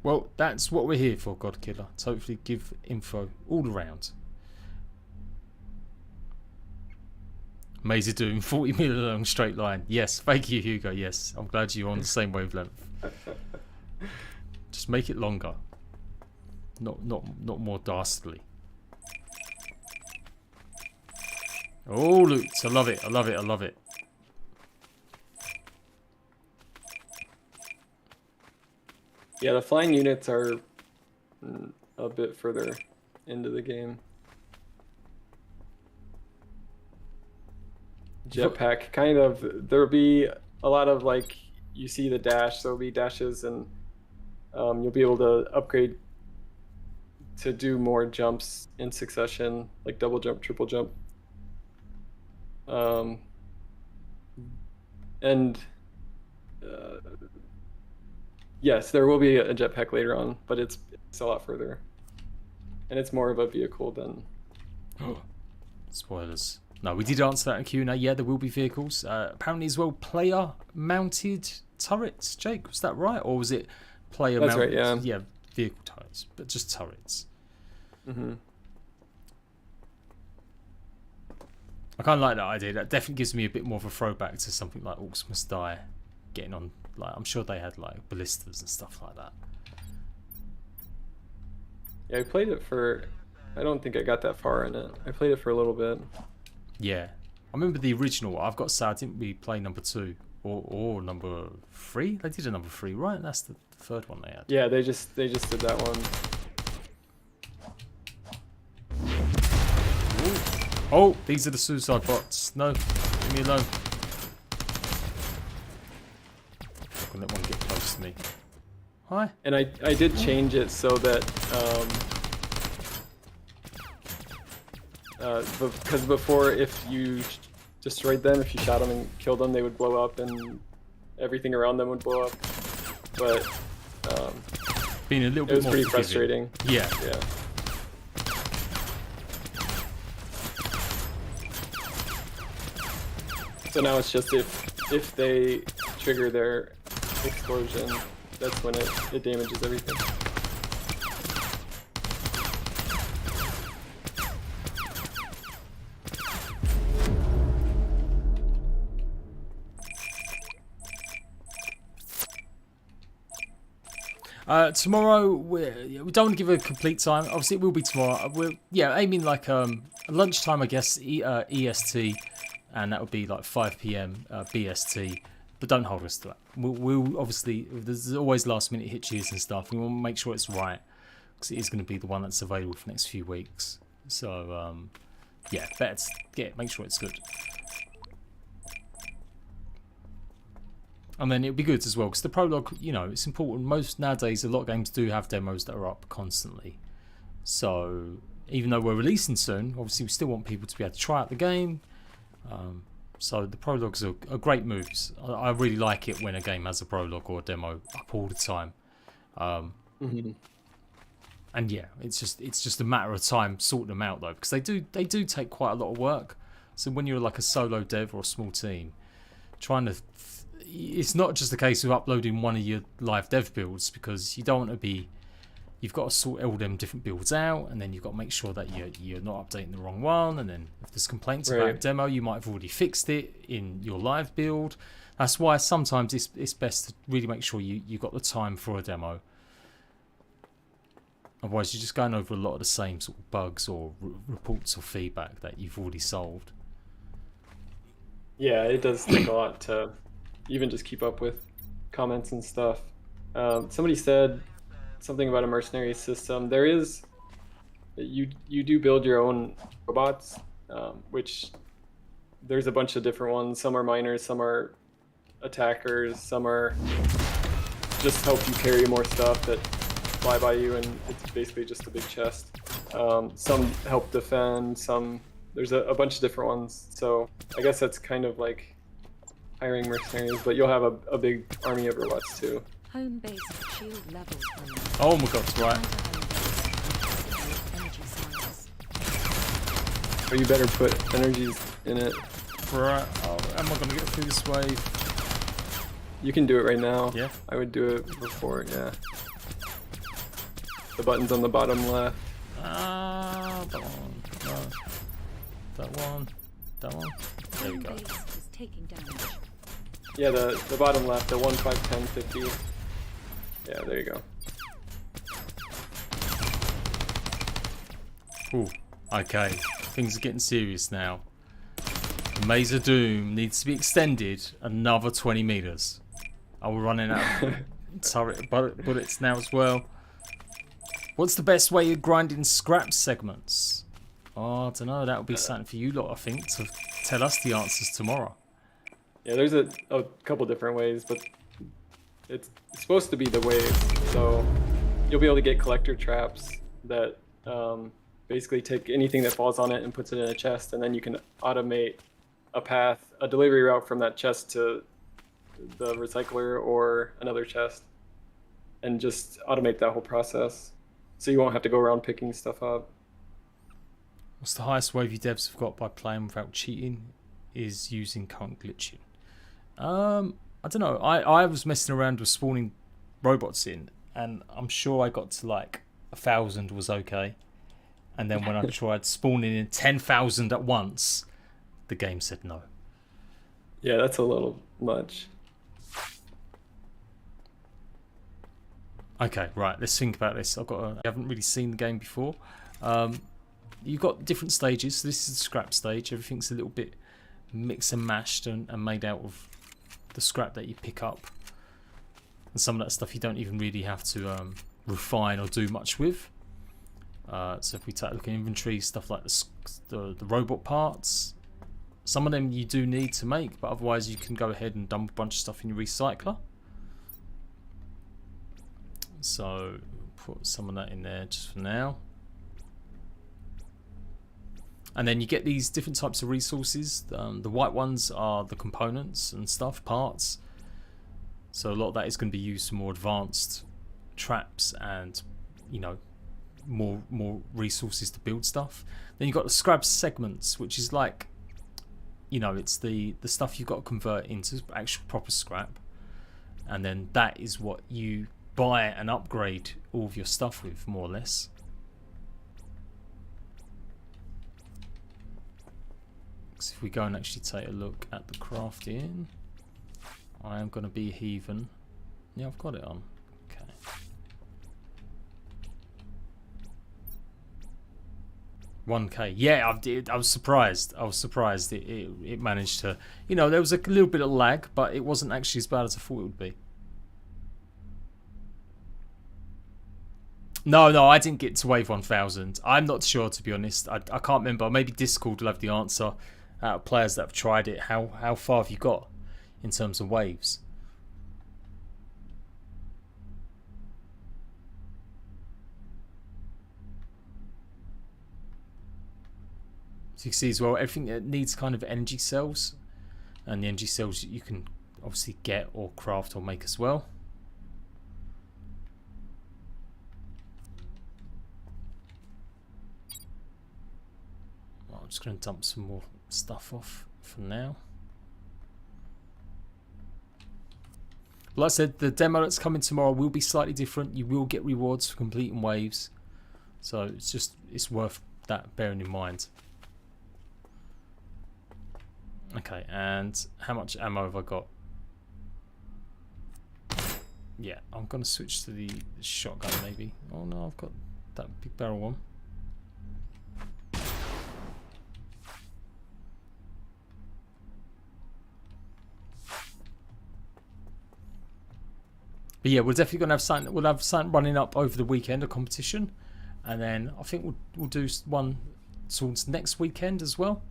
Well, that's what we're here for, God Killer. To hopefully give info all around. Maze of Doom, 40 million along straight line. Yes, thank you, Hugo. Yes, I'm glad you're on the same wavelength. Just make it longer. Not more dastardly. Oh, loot. I love it. I love it. I love it. Yeah, the flying units are a bit further into the game. Jetpack, kind of. There'll be a lot of, like, you see the dash, so there'll be dashes, and you'll be able to upgrade to do more jumps in succession, like double jump, triple jump. Yes, there will be a jetpack later on, but it's a lot further, and it's more of a vehicle than. Spoilers. No, we did answer that in Q&A. Yeah, there will be vehicles. Apparently as well, player-mounted turrets. Jake, was that right, or was it player-mounted? That's right. Yeah. Yeah, vehicle turrets, but just turrets. Mm-hmm. I kind of like that idea. That definitely gives me a bit more of a throwback to something like Orcs Must Die, getting on. Like I'm sure they had like ballistas and stuff like that. Yeah, I played it for. I don't think I got that far in it. I played it for a little bit. Yeah, I remember the original. I've got to say, I didn't really play number 2 or number 3. They did a number 3, right? That's the third one they had. Yeah, they just did that one. Oh, these are the suicide bots. No, leave me alone. I'm gonna let one get close to me. Hi. And I did change it so that because before, if you destroyed them, if you shot them and killed them, they would blow up and everything around them would blow up. But Being a little it bit was more pretty forgiving. frustrating. Yeah. Yeah. So now it's just if they trigger their explosion, that's when it damages everything. Tomorrow we don't want to give a complete time. Obviously, it will be tomorrow. We're aiming like lunchtime, I guess, EST, and that would be like 5 p.m. BST. But don't hold us to that. We'll obviously, there's always last minute hitches and stuff. We want to make sure it's right because it is going to be the one that's available for the next few weeks. So make sure it's good. And then it'll be good as well because the prologue, it's important. Most nowadays, a lot of games do have demos that are up constantly. So even though we're releasing soon, obviously we still want people to be able to try out the game. So the prologues are great moves. I really like it when a game has a prologue or a demo up all the time. Mm-hmm. And yeah, it's just a matter of time sorting them out though, because they do take quite a lot of work. So when you're like a solo dev or a small team, trying to it's not just a case of uploading one of your live dev builds, because you don't want to be. You've got to sort all them different builds out, and then you've got to make sure that you're not updating the wrong one. And then if there's complaints about a demo, you might have already fixed it in your live build. That's why sometimes it's best to really make sure you got the time for a demo. Otherwise, you're just going over a lot of the same sort of bugs or reports or feedback that you've already solved. Yeah, it does take a lot to even just keep up with comments and stuff. Somebody said something about a mercenary system. There is, you do build your own robots, which there's a bunch of different ones. Some are miners, some are attackers, some are just help you carry more stuff that fly by you, and it's basically just a big chest. Some help defend, there's a bunch of different ones. So I guess that's kind of like hiring mercenaries, but you'll have a big army of robots too. Home base shield levels. Oh my god, right. Or you better put energies in it. Right. Oh, am I going to get through this wave? You can do it right now. Yeah. I would do it before, yeah. The button's on the bottom left. That one. No. That one. That one. There we go. Home base is taking damage. Yeah, the bottom left, the 1, 5, 10, 50. Yeah, there you go. Ooh, okay. Things are getting serious now. The Maze of Doom needs to be extended another 20 meters. Oh, we're running out of turret bullets now as well. What's the best way of grinding scrap segments? Oh, I don't know. That would be something for you lot, I think, to tell us the answers tomorrow. Yeah, there's a couple different ways, but it's supposed to be the waves. So you'll be able to get collector traps that basically take anything that falls on it and puts it in a chest, and then you can automate a delivery route from that chest to the recycler or another chest, and just automate that whole process. So you won't have to go around picking stuff up. What's the highest wave you devs have got by playing without cheating is using current glitching? I don't know. I was messing around with spawning robots in, and I'm sure I got to like 1,000 was okay. And then when I tried spawning in 10,000 at once, the game said no. Yeah, that's a little much. Okay, right. Let's think about this. I haven't really seen the game before. You've got different stages. So this is the scrap stage. Everything's a little bit mixed and mashed and made out of the scrap that you pick up. And some of that stuff you don't even really have to refine or do much with. So if we take a look at inventory, stuff like the robot parts, some of them you do need to make, but otherwise you can go ahead and dump a bunch of stuff in your recycler. So put some of that in there just for now. And then you get these different types of resources. The white ones are the components and stuff, parts. So a lot of that is going to be used for more advanced traps and, you know, more resources to build stuff. Then you've got the scrap segments, which is like, you know, it's the stuff you've got to convert into actual proper scrap. And then that is what you buy and upgrade all of your stuff with, more or less. So if we go and actually take a look at the crafting, I am going to be heathen. Yeah, I've got it on. Okay. $1K. Yeah, I was surprised. It managed to. You know, there was a little bit of lag, but it wasn't actually as bad as I thought it would be. No, I didn't get to wave 1,000. I'm not sure, to be honest. I can't remember. Maybe Discord will have the answer out of players that have tried it. How far have you got in terms of waves? So you can see as well, everything that needs kind of energy cells, and the energy cells you can obviously get or craft or make as well. Well, I'm just going to dump some more stuff off for now. Like I said, the demo that's coming tomorrow will be slightly different. You will get rewards for completing waves, so it's worth that bearing in mind. Okay, and how much ammo have I got? Yeah, I'm going to switch to the shotgun maybe. Oh no, I've got that big barrel one. But yeah, we're definitely going to have something. We'll have something running up over the weekend, a competition, and then I think we'll do one towards next weekend as well.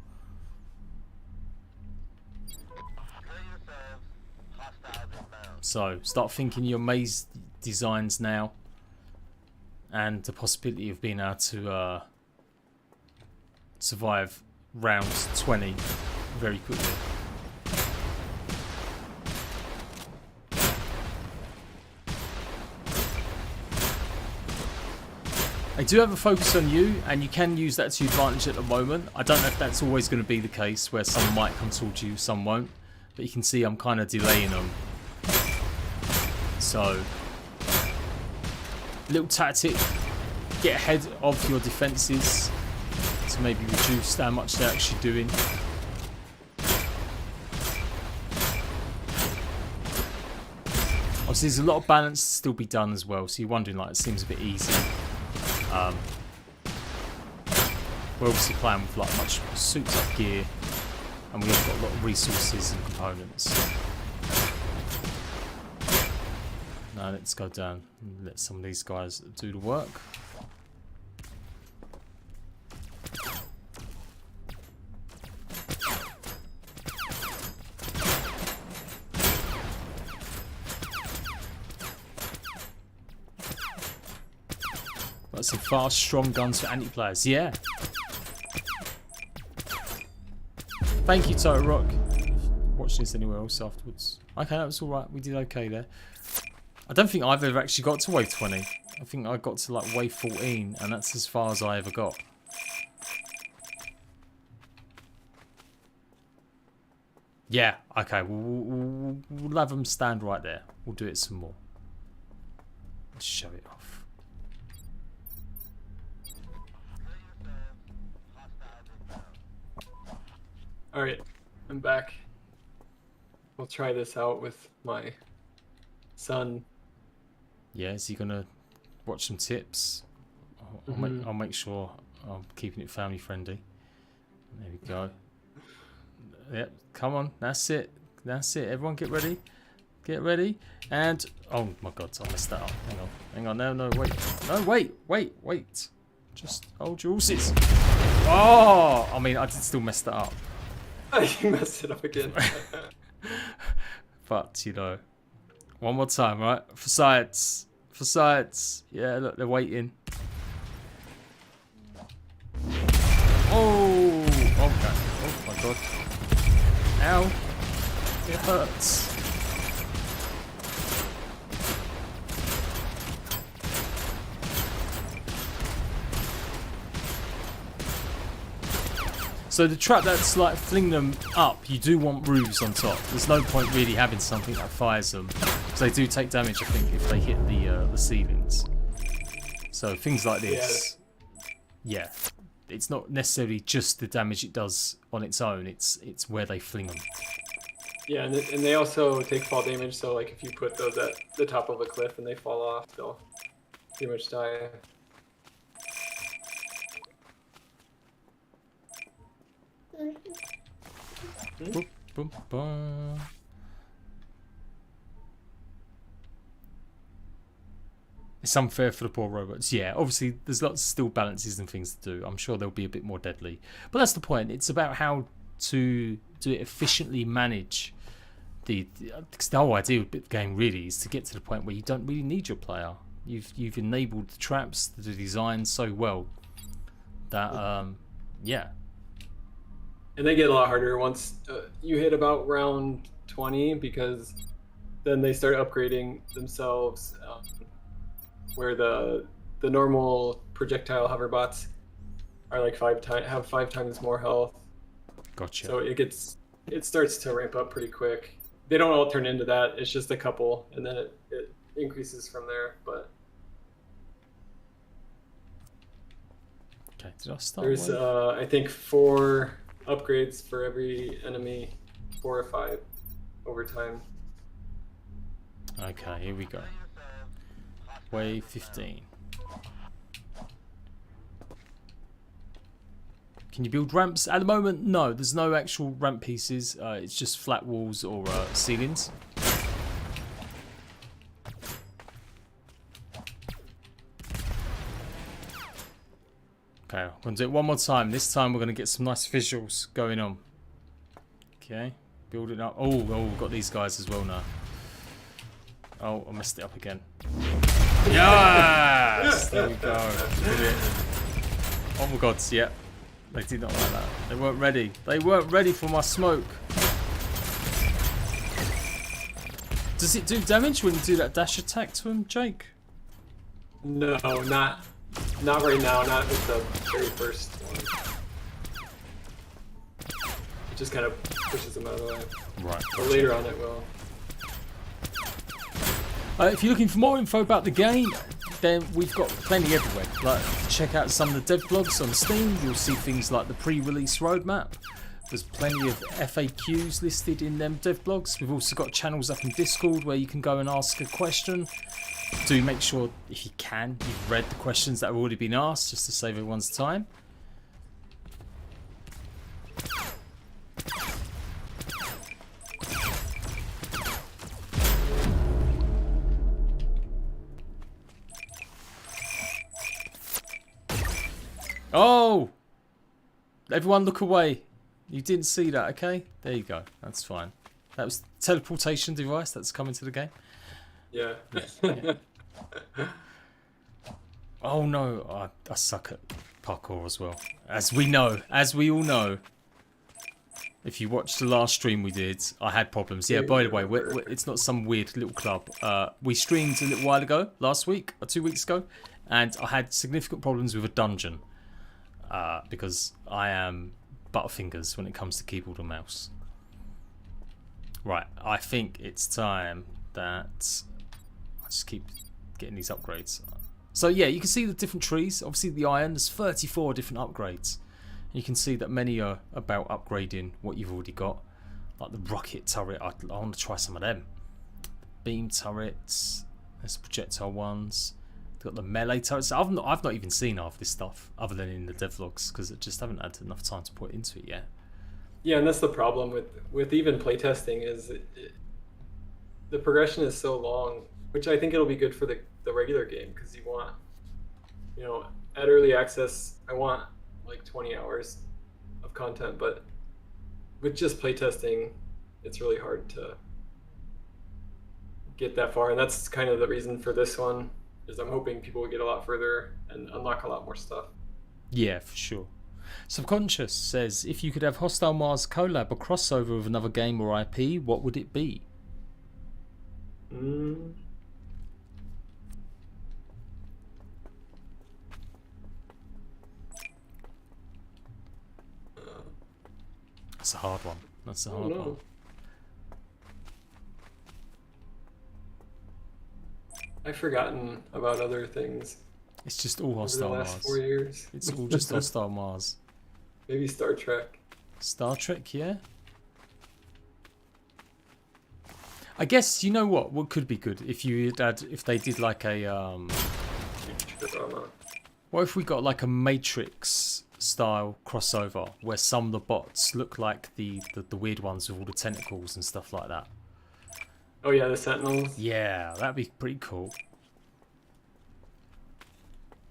So start thinking your maze designs now, and the possibility of being able to survive round 20 very quickly. I do have a focus on you, and you can use that to your advantage at the moment. I don't know if that's always going to be the case, where some might come towards you, some won't. But you can see I'm kind of delaying them. So, little tactic, get ahead of your defences to maybe reduce how much they're actually doing. Obviously there's a lot of balance to still be done as well, so you're wondering, like, it seems a bit easy. We're obviously playing with like much souped up gear, and we've got a lot of resources and components. Now let's go down and let some of these guys do the work. Got some fast, strong guns for anti-players. Yeah. Thank you, Total Rock. Watch this anywhere else afterwards. Okay, that was alright. We did okay there. I don't think I've ever actually got to wave 20. I think I got to like wave 14, and that's as far as I ever got. Yeah, okay. We'll have them stand right there. We'll do it some more. show it off. All right, I'm back. We'll try this out with my son. Yeah, is he gonna watch some tips? I'll make sure I'm keeping it family friendly. There we go. Yep, come on, that's it. That's it. Everyone get ready. Get ready. And oh my god, I messed that up. Hang on, no, wait. No, wait. Just hold your horses. Oh, I mean, I did still mess that up. You messed it up again. But, you know, one more time, right? For science. Yeah, look, they're waiting. Oh, okay. Oh my god. Ow. It hurts. So the trap that's like fling them up, you do want roofs on top. There's no point really having something that fires them, because they do take damage, I think, if they hit the ceilings. So things like this, yeah, it's not necessarily just the damage it does on its own. It's where they fling them. Yeah, and they also take fall damage. So like if you put those at the top of a cliff and they fall off, they'll pretty much die. Boop, boop, boop. It's unfair for the poor robots. Yeah, obviously there's lots still balances and things to do. I'm sure they'll be a bit more deadly. But that's the point. It's about how to do it efficiently, manage the whole idea of the game really is to get to the point where you don't really need your player. You've enabled the traps, the design so well that yeah. And they get a lot harder once you hit about round 20, because then they start upgrading themselves, where the normal projectile hoverbots are like have 5 times more health. Gotcha. So it starts to ramp up pretty quick. They don't all turn into that. It's just a couple, and then it increases from there. But okay, did I start? There's I think 4 upgrades for every enemy, 4 or 5 over time. Okay, here we go. Wave 15. Can you build ramps? At the moment, no. There's no actual ramp pieces. It's just flat walls or ceilings. Okay, I'm going to do it one more time. This time we're going to get some nice visuals going on. Okay, build it up. Oh, we've got these guys as well now. Oh, I messed it up again. Yes! There we go. Brilliant. Oh my god, yeah. They did not like that. They weren't ready. They weren't ready for my smoke. Does it do damage when you do that dash attack to him, Jake? No, not right now. Not with the very first one. It just kind of pushes them out of the way. Right. But later on it will. If you're looking for more info about the game, then we've got plenty everywhere. Like, check out some of the dev blogs on Steam. You'll see things like the pre-release roadmap. There's plenty of FAQs listed in them dev blogs. We've also got channels up in Discord where you can go and ask a question. Do make sure, if you can, you've read the questions that have already been asked, just to save everyone's time. Oh! Everyone look away. You didn't see that, okay? There you go. That's fine. That was the teleportation device that's coming to the game. Yeah. Yeah. Oh no, I suck at parkour as well. As we know, as we all know. If you watched the last stream we did, I had problems. Yeah, by the way, it's not some weird little club. We streamed a little while ago, last week or 2 weeks ago, and I had significant problems with a dungeon. Because I am butterfingers when it comes to keyboard and mouse. Right, I think it's time that I just keep getting these upgrades. So yeah, you can see the different trees. Obviously the iron, there's 34 different upgrades. You can see that many are about upgrading what you've already got. Like the rocket turret, I want to try some of them. Beam turrets, there's projectile ones. They've got the melee turrets. I've not even seen half this stuff other than in the devlogs because I just haven't had enough time to put into it yet. Yeah, and that's the problem with even playtesting is the progression is so long, which I think it'll be good for the regular game because you want, at early access, I want like 20 hours of content, but with just playtesting, it's really hard to get that far, and that's kind of the reason for this one. Is I'm hoping people will get a lot further and unlock a lot more stuff. Yeah, for sure. Subconscious says, if you could have Hostile Mars collab or crossover with another game or IP, what would it be? That's a hard one. That's a hard one. I've forgotten about other things. It's just all Hostile Mars. Mars. 4 years. It's all just Hostile Mars. Maybe Star Trek. Star Trek, yeah. I guess you know what could be good if they did like a what if we got like a Matrix style crossover where some of the bots look like the weird ones with all the tentacles and stuff like that. Oh yeah, the Sentinels. Yeah, that'd be pretty cool.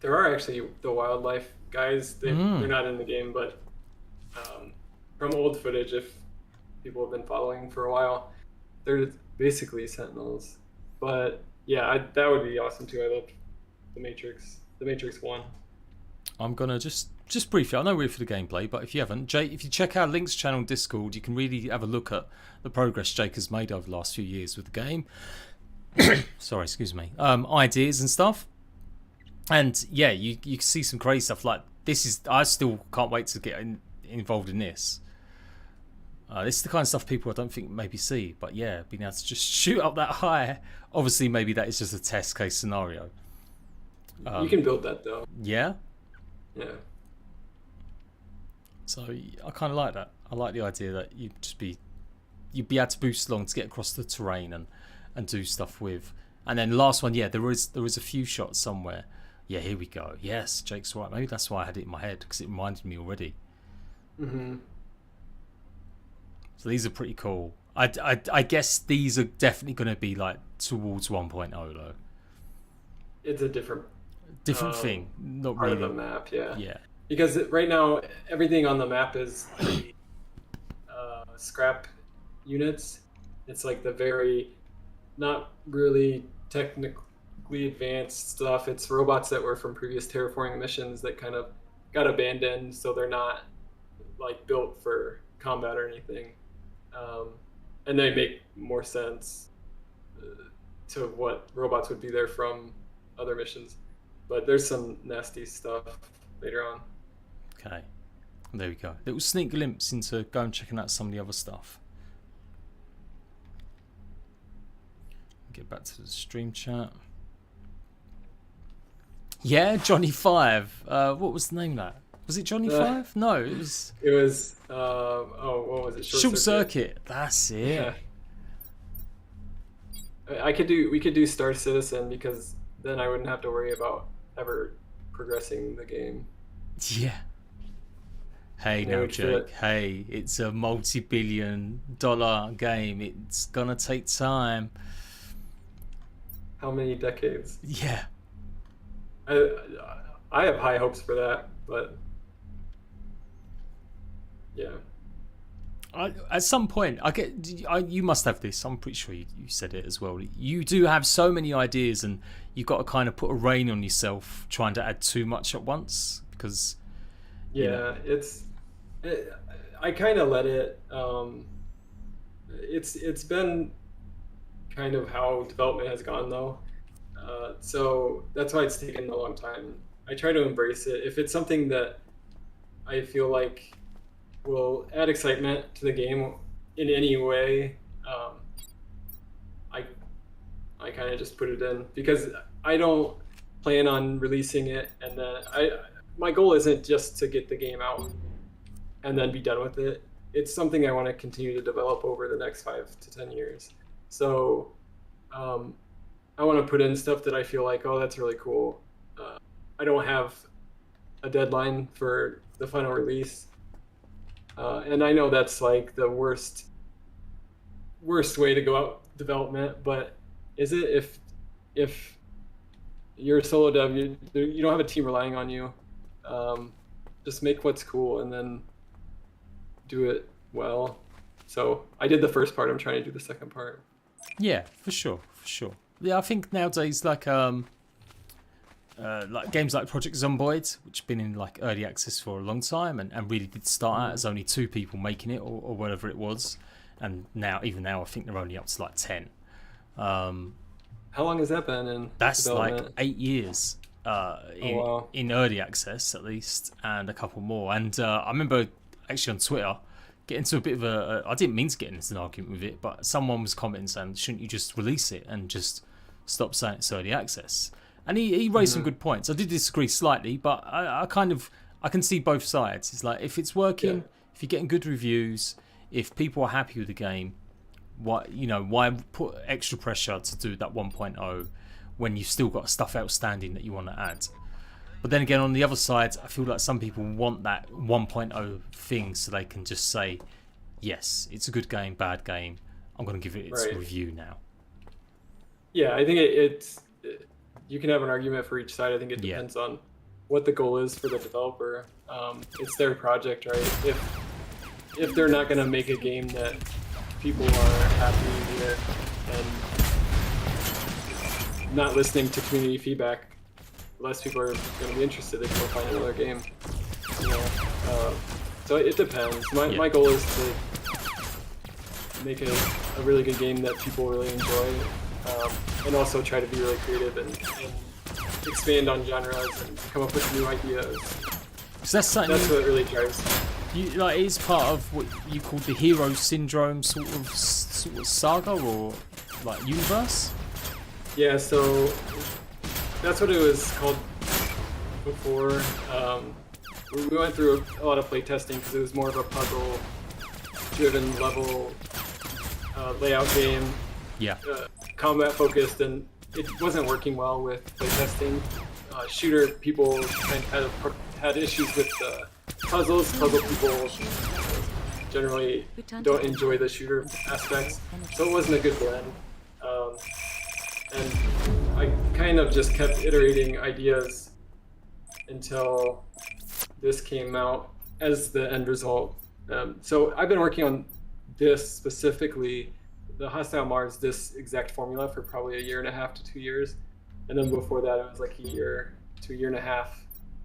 There are actually the wildlife guys. They're not in the game, but from old footage, if people have been following for a while, they're basically Sentinels. But yeah, that would be awesome too. I love the Matrix 1. I'm gonna just briefly, I know we're for the gameplay, but if you haven't, Jake, if you check our links channel on Discord, you can really have a look at the progress Jake has made over the last few years with the game. Sorry, excuse me. Ideas and stuff. And yeah, you can see some crazy stuff like this. I still can't wait to get involved in this. This is the kind of stuff people I don't think maybe see, but yeah, being able to just shoot up that high. Obviously, maybe that is just a test case scenario. You can build that though. Yeah. Yeah. So I kind of like that. I like the idea that you'd be able to boost along to get across the terrain and do stuff with. And then last one, yeah, there is a few shots somewhere. Yeah, here we go. Yes, Jake's right. Maybe that's why I had it in my head because it reminded me already. So these are pretty cool. I guess these are definitely going to be like towards 1.0 though. It's a different thing. Not part really. of the map, yeah. Yeah. Because right now everything on the map is the scrap units. It's like the very not really technically advanced stuff. It's robots that were from previous terraforming missions that kind of got abandoned, so they're not like built for combat or anything. And they make more sense to what robots would be there from other missions. But there's some nasty stuff later on. Okay, there we go. Little sneak glimpse into going checking out some of the other stuff. Get back to the stream chat. Yeah, Johnny 5. What was the name of that? Was it Johnny 5? No, it was. It was. What was it? Short Circuit. That's it. Yeah. We could do Star Citizen because then I wouldn't have to worry about ever progressing the game. Yeah. Hey now, Jake. Hey, it's a multi-billion-dollar game. It's gonna take time. How many decades? Yeah. I have high hopes for that, but yeah. At some point, you must have this. I'm pretty sure you said it as well. You do have so many ideas, and you've got to kind of put a rein on yourself trying to add too much at once because. Yeah, I kind of let it. It's been kind of how development has gone though, so that's why it's taken a long time. I try to embrace it. If it's something that I feel like will add excitement to the game in any way, I kind of just put it in because I don't plan on releasing it, and then my goal isn't just to get the game out and then be done with it. It's something I want to continue to develop over the next 5 to 10 years. So I want to put in stuff that I feel like, oh, that's really cool. I don't have a deadline for the final release, and I know that's like the worst way to go out development. But is it? If you're a solo dev, you don't have a team relying on you. Just make what's cool and then do it well. So I did the first part. I'm trying to do the second part. Yeah, for sure. Yeah, I think nowadays like games like Project Zomboid, which have been in like early access for a long time and really did start out as only 2 people making it or whatever it was, and even now I think they're only up to like 10. How long has that been in That's development? like 8 years in early access at least, and a couple more. And I remember actually on Twitter get into a bit of I didn't mean to get into an argument with it, but someone was commenting saying, shouldn't you just release it and just stop saying it's early access? And he raised some good points. I did disagree slightly, but I can see both sides. It's like, if it's working, if you're getting good reviews, if people are happy with the game, why put extra pressure to do that 1.0 when you've still got stuff outstanding that you want to add? But then again, on the other side, I feel like some people want that 1.0 thing so they can just say, yes, it's a good game, bad game, I'm going to give it its review now. Yeah, I think you can have an argument for each side. I think it depends on what the goal is for the developer. It's their project, right? If they're not going to make a game that people are happy with and not listening to community feedback, less people are going to be interested. They can go find another game. So it depends. My goal is to make a really good game that people really enjoy, and also try to be really creative and expand on genres and come up with new ideas. So that's what really drives me. It is part of what you call the hero syndrome sort of saga or like universe? Yeah, so that's what it was called before. We went through a lot of playtesting because it was more of a puzzle-driven level layout game. Yeah. Combat focused, and it wasn't working well with playtesting. Shooter people kind of had issues with puzzles. Puzzle people generally don't enjoy the shooter aspects, so it wasn't a good blend. And I kind of just kept iterating ideas until this came out as the end result. So I've been working on this specifically, the Hostile Mars, this exact formula for probably 1.5 to 2 years. And then before that, it was like a year to 1.5 years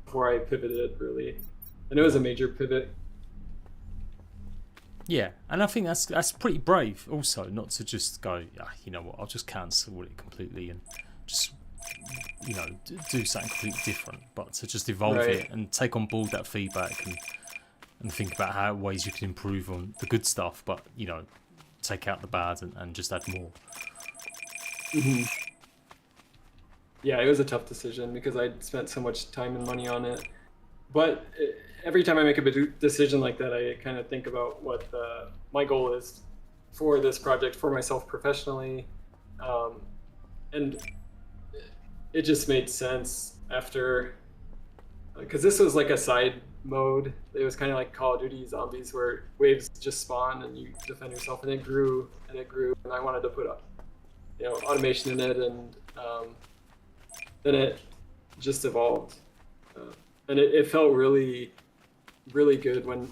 before I pivoted, really. And it was a major pivot. Yeah, and I think that's pretty brave also, not to just go, you know what, I'll just cancel it completely and just, do something completely different, but to just evolve it and take on board that feedback and think about how ways you can improve on the good stuff, but, take out the bad and just add more. Mm-hmm. Yeah, it was a tough decision because I'd spent so much time and money on it. But every time I make a decision like that, I kind of think about what my goal is for this project, for myself professionally. And it just made sense after, because this was like a side mode. It was kind of like Call of Duty Zombies, where waves just spawn and you defend yourself, and it grew, and I wanted to put up, automation in it, and then it just evolved. And it felt really, really good when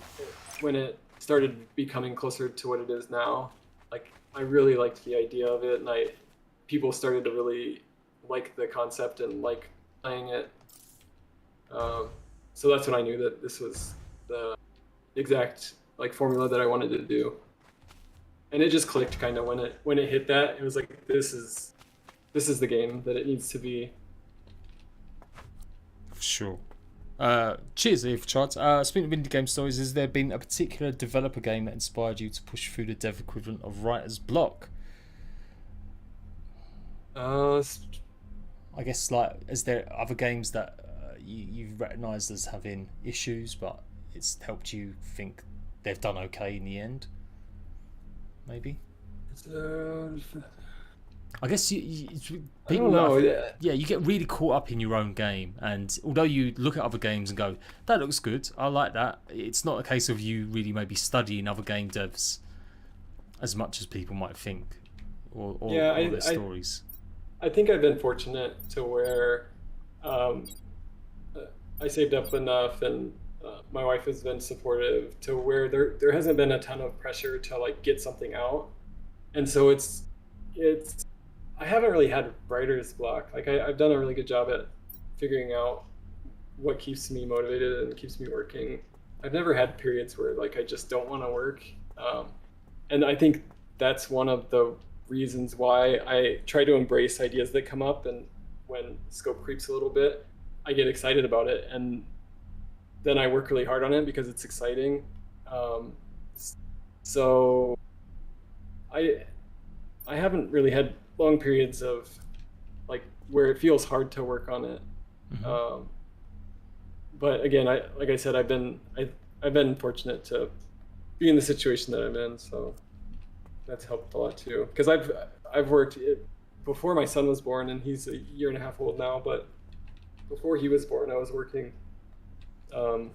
it started becoming closer to what it is now. Like, I really liked the idea of it, and people started to really like the concept and like playing it. So that's when I knew that this was the exact formula that I wanted to do. And it just clicked kind of when it hit that. It was like, this is the game that it needs to be. Sure. Cheers, Eve Chart. Speaking of indie game stories, has there been a particular developer game that inspired you to push through the dev equivalent of writer's block? I I guess like, is there other games that you've recognised as having issues, but it's helped you think they've done okay in the end? Maybe. I guess I don't know. Yeah, you get really caught up in your own game, and although you look at other games and go, that looks good, I like that, it's not a case of you really maybe studying other game devs as much as people might think, or their stories. I think I've been fortunate to where I saved up enough, and my wife has been supportive to where there hasn't been a ton of pressure to like get something out, and so it's I haven't really had writer's block. Like I've done a really good job at figuring out what keeps me motivated and keeps me working. I've never had periods where like I just don't want to work, and I think that's one of the reasons why I try to embrace ideas that come up, and when scope creeps a little bit, I get excited about it, and then I work really hard on it because it's exciting. So I haven't really had long periods of like where it feels hard to work on it. Mm-hmm. But again, like I said, I've been fortunate to be in the situation that I'm in, so that's helped a lot too. Because I've worked before my son was born, and he's a year and a half old now. But before he was born, I was working, and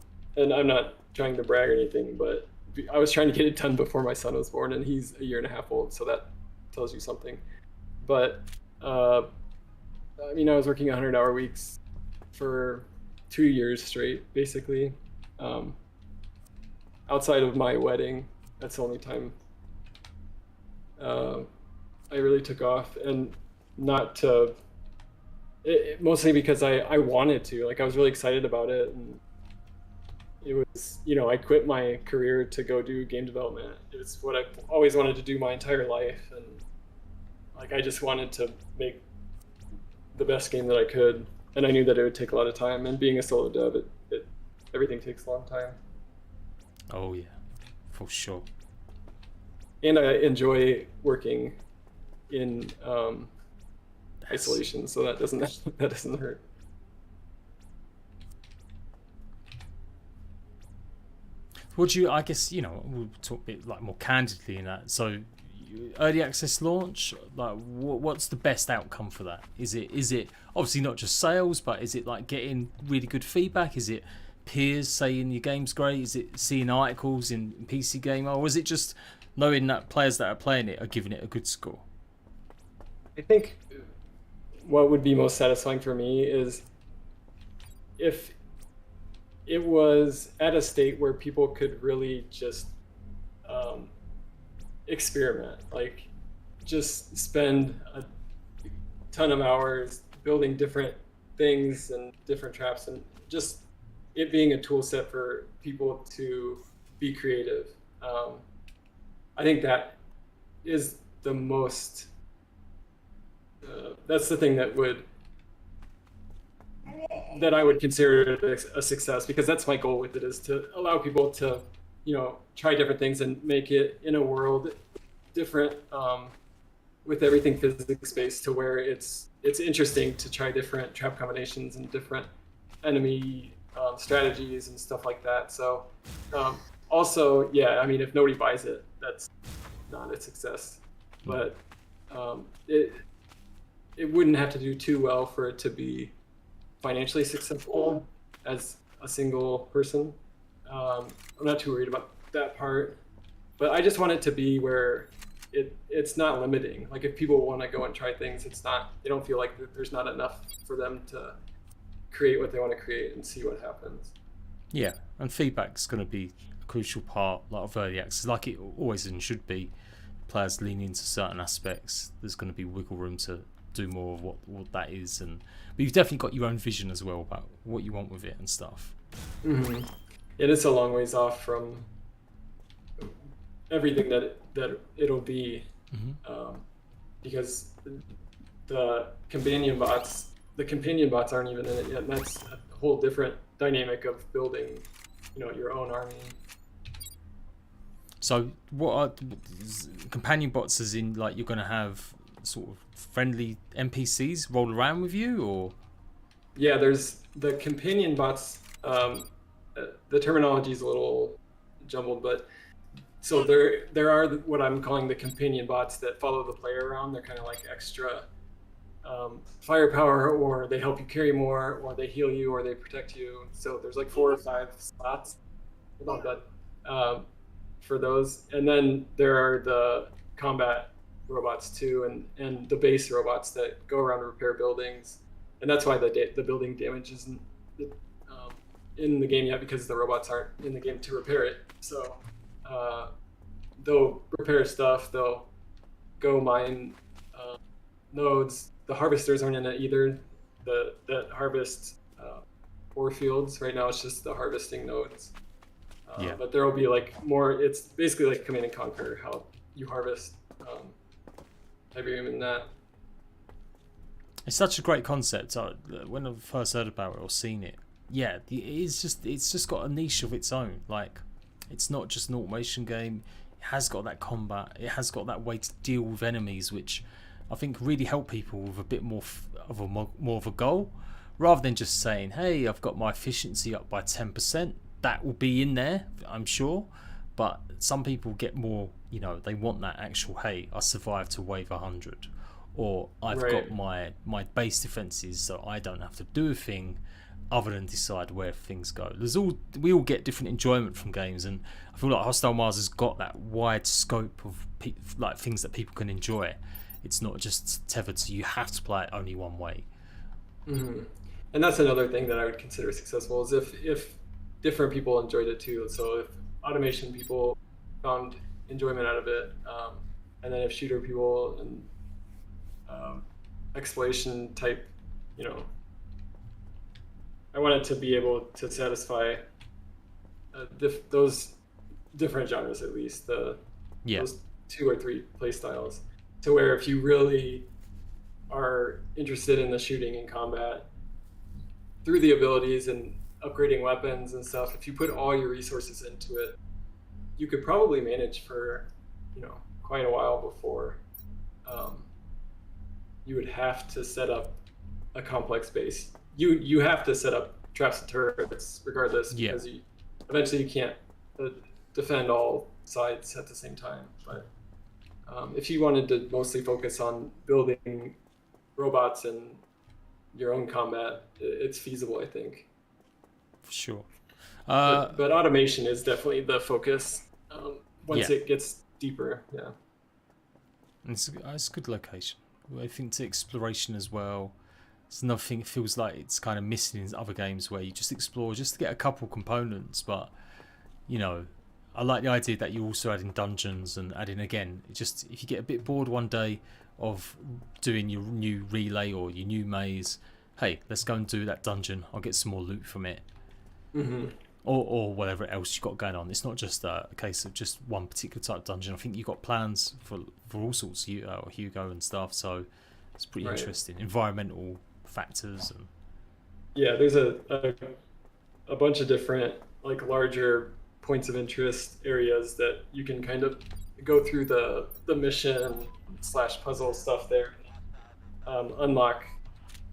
I'm not trying to brag or anything, but I was trying to get it done before my son was born, and he's a year and a half old, so that tells you something. But I mean, I was working 100-hour weeks for 2 years straight, basically. Outside of my wedding, that's the only time I really took off, and not to. Mostly because I wanted to. Like I was really excited about it, and it was, I quit my career to go do game development. It's what I've always wanted to do my entire life, and like I just wanted to make the best game that I could, and I knew that it would take a lot of time. And being a solo dev, everything takes a long time. Oh yeah, for sure. And I enjoy working in isolation, so that doesn't hurt. Would you? I guess we'll talk a bit like more candidly in that. So, early access launch, like what's the best outcome for that? Is it obviously not just sales, but is it like getting really good feedback? Is it peers saying your game's great? Is it seeing articles in PC Gamer, or is it just knowing that players that are playing it are giving it a good score? I think what would be most satisfying for me is if it was at a state where people could really just experiment, like just spend a ton of hours building different things and different traps, and just it being a tool set for people to be creative. I think that is the most that's the thing that I would consider a success, because that's my goal with it, is to allow people to try different things and make it in a world different, with everything physics based, to where it's interesting to try different trap combinations and different enemy strategies and stuff like that. So also, yeah, I mean, if nobody buys it, that's not a success. But it wouldn't have to do too well for it to be financially successful as a single person. I'm not too worried about that part, but I just want it to be where it's not limiting. Like if people want to go and try things, they don't feel like there's not enough for them to create what they want to create and see what happens. Yeah, and feedback's going to be a crucial part of early access, like it always and should be. Players lean into certain aspects, there's going to be wiggle room to do more of what that is, but you've definitely got your own vision as well about what you want with it and stuff. Mm-hmm. It is a long ways off from everything that it'll be, because the companion bots aren't even in it yet, and that's a whole different dynamic of building your own army. So what are companion bots, as in like you're going to have sort of friendly NPCs roll around with you, or? Yeah, there's the companion bots. The terminology is a little jumbled, but so there are what I'm calling the companion bots that follow the player around. They're kind of like extra firepower, or they help you carry more, or they heal you, or they protect you. So there's like 4 or 5 slots about that for those. And then there are the combat robots too, and the base robots that go around to repair buildings. And that's why the building damage isn't in the game yet, because the robots aren't in the game to repair it. So they'll repair stuff. They'll go mine nodes. The harvesters aren't in it either. That harvest ore fields. Right now, it's just the harvesting nodes. But there will be like more. It's basically like Command and Conquer, how you harvest Tiberium in that. It's such a great concept. When I first heard about it or seen it, it's just got a niche of its own. Like, it's not just an automation game. It has got that combat. It has got that way to deal with enemies, which I think really help people with a bit more of a goal, rather than just saying, "Hey, I've got my efficiency up by 10%." That will be in there, I'm sure. But some people get more. They want that actual. Hey, I survived to wave 100. Or I've got my base defenses, so I don't have to do a thing other than decide where things go. We all get different enjoyment from games, and I feel like Hostile Mars has got that wide scope of like things that people can enjoy. It's not just tethered to you have to play it only one way. Mm-hmm. And that's another thing that I would consider successful, is if different people enjoyed it too. So if automation people found enjoyment out of it, and then if shooter people and exploration type, I want it to be able to satisfy those different genres, at least those 2 or 3 play styles, to where if you really are interested in the shooting and combat through the abilities and upgrading weapons and stuff, if you put all your resources into it, you could probably manage for quite a while before you would have to set up a complex base. You have to set up traps and turrets regardless, because eventually you can't defend all sides at the same time. But if you wanted to mostly focus on building robots and your own combat, it's feasible, I think. For sure. But automation is definitely the focus once it gets deeper. Yeah. It's a good location. I think to exploration as well. It's another thing. It feels like it's kind of missing in other games where you just explore just to get a couple components. But I like the idea that you also add in dungeons and add in again. Just if you get a bit bored one day of doing your new relay or your new maze, hey, let's go and do that dungeon. I'll get some more loot from it. Mm-hmm. Or whatever else you've got going on. It's not just a case of just one particular type of dungeon. I think you've got plans for all sorts of Hugo and stuff, so it's pretty interesting. Environmental factors and there's a bunch of different like larger points of interest areas that you can kind of go through the mission / puzzle stuff there, unlock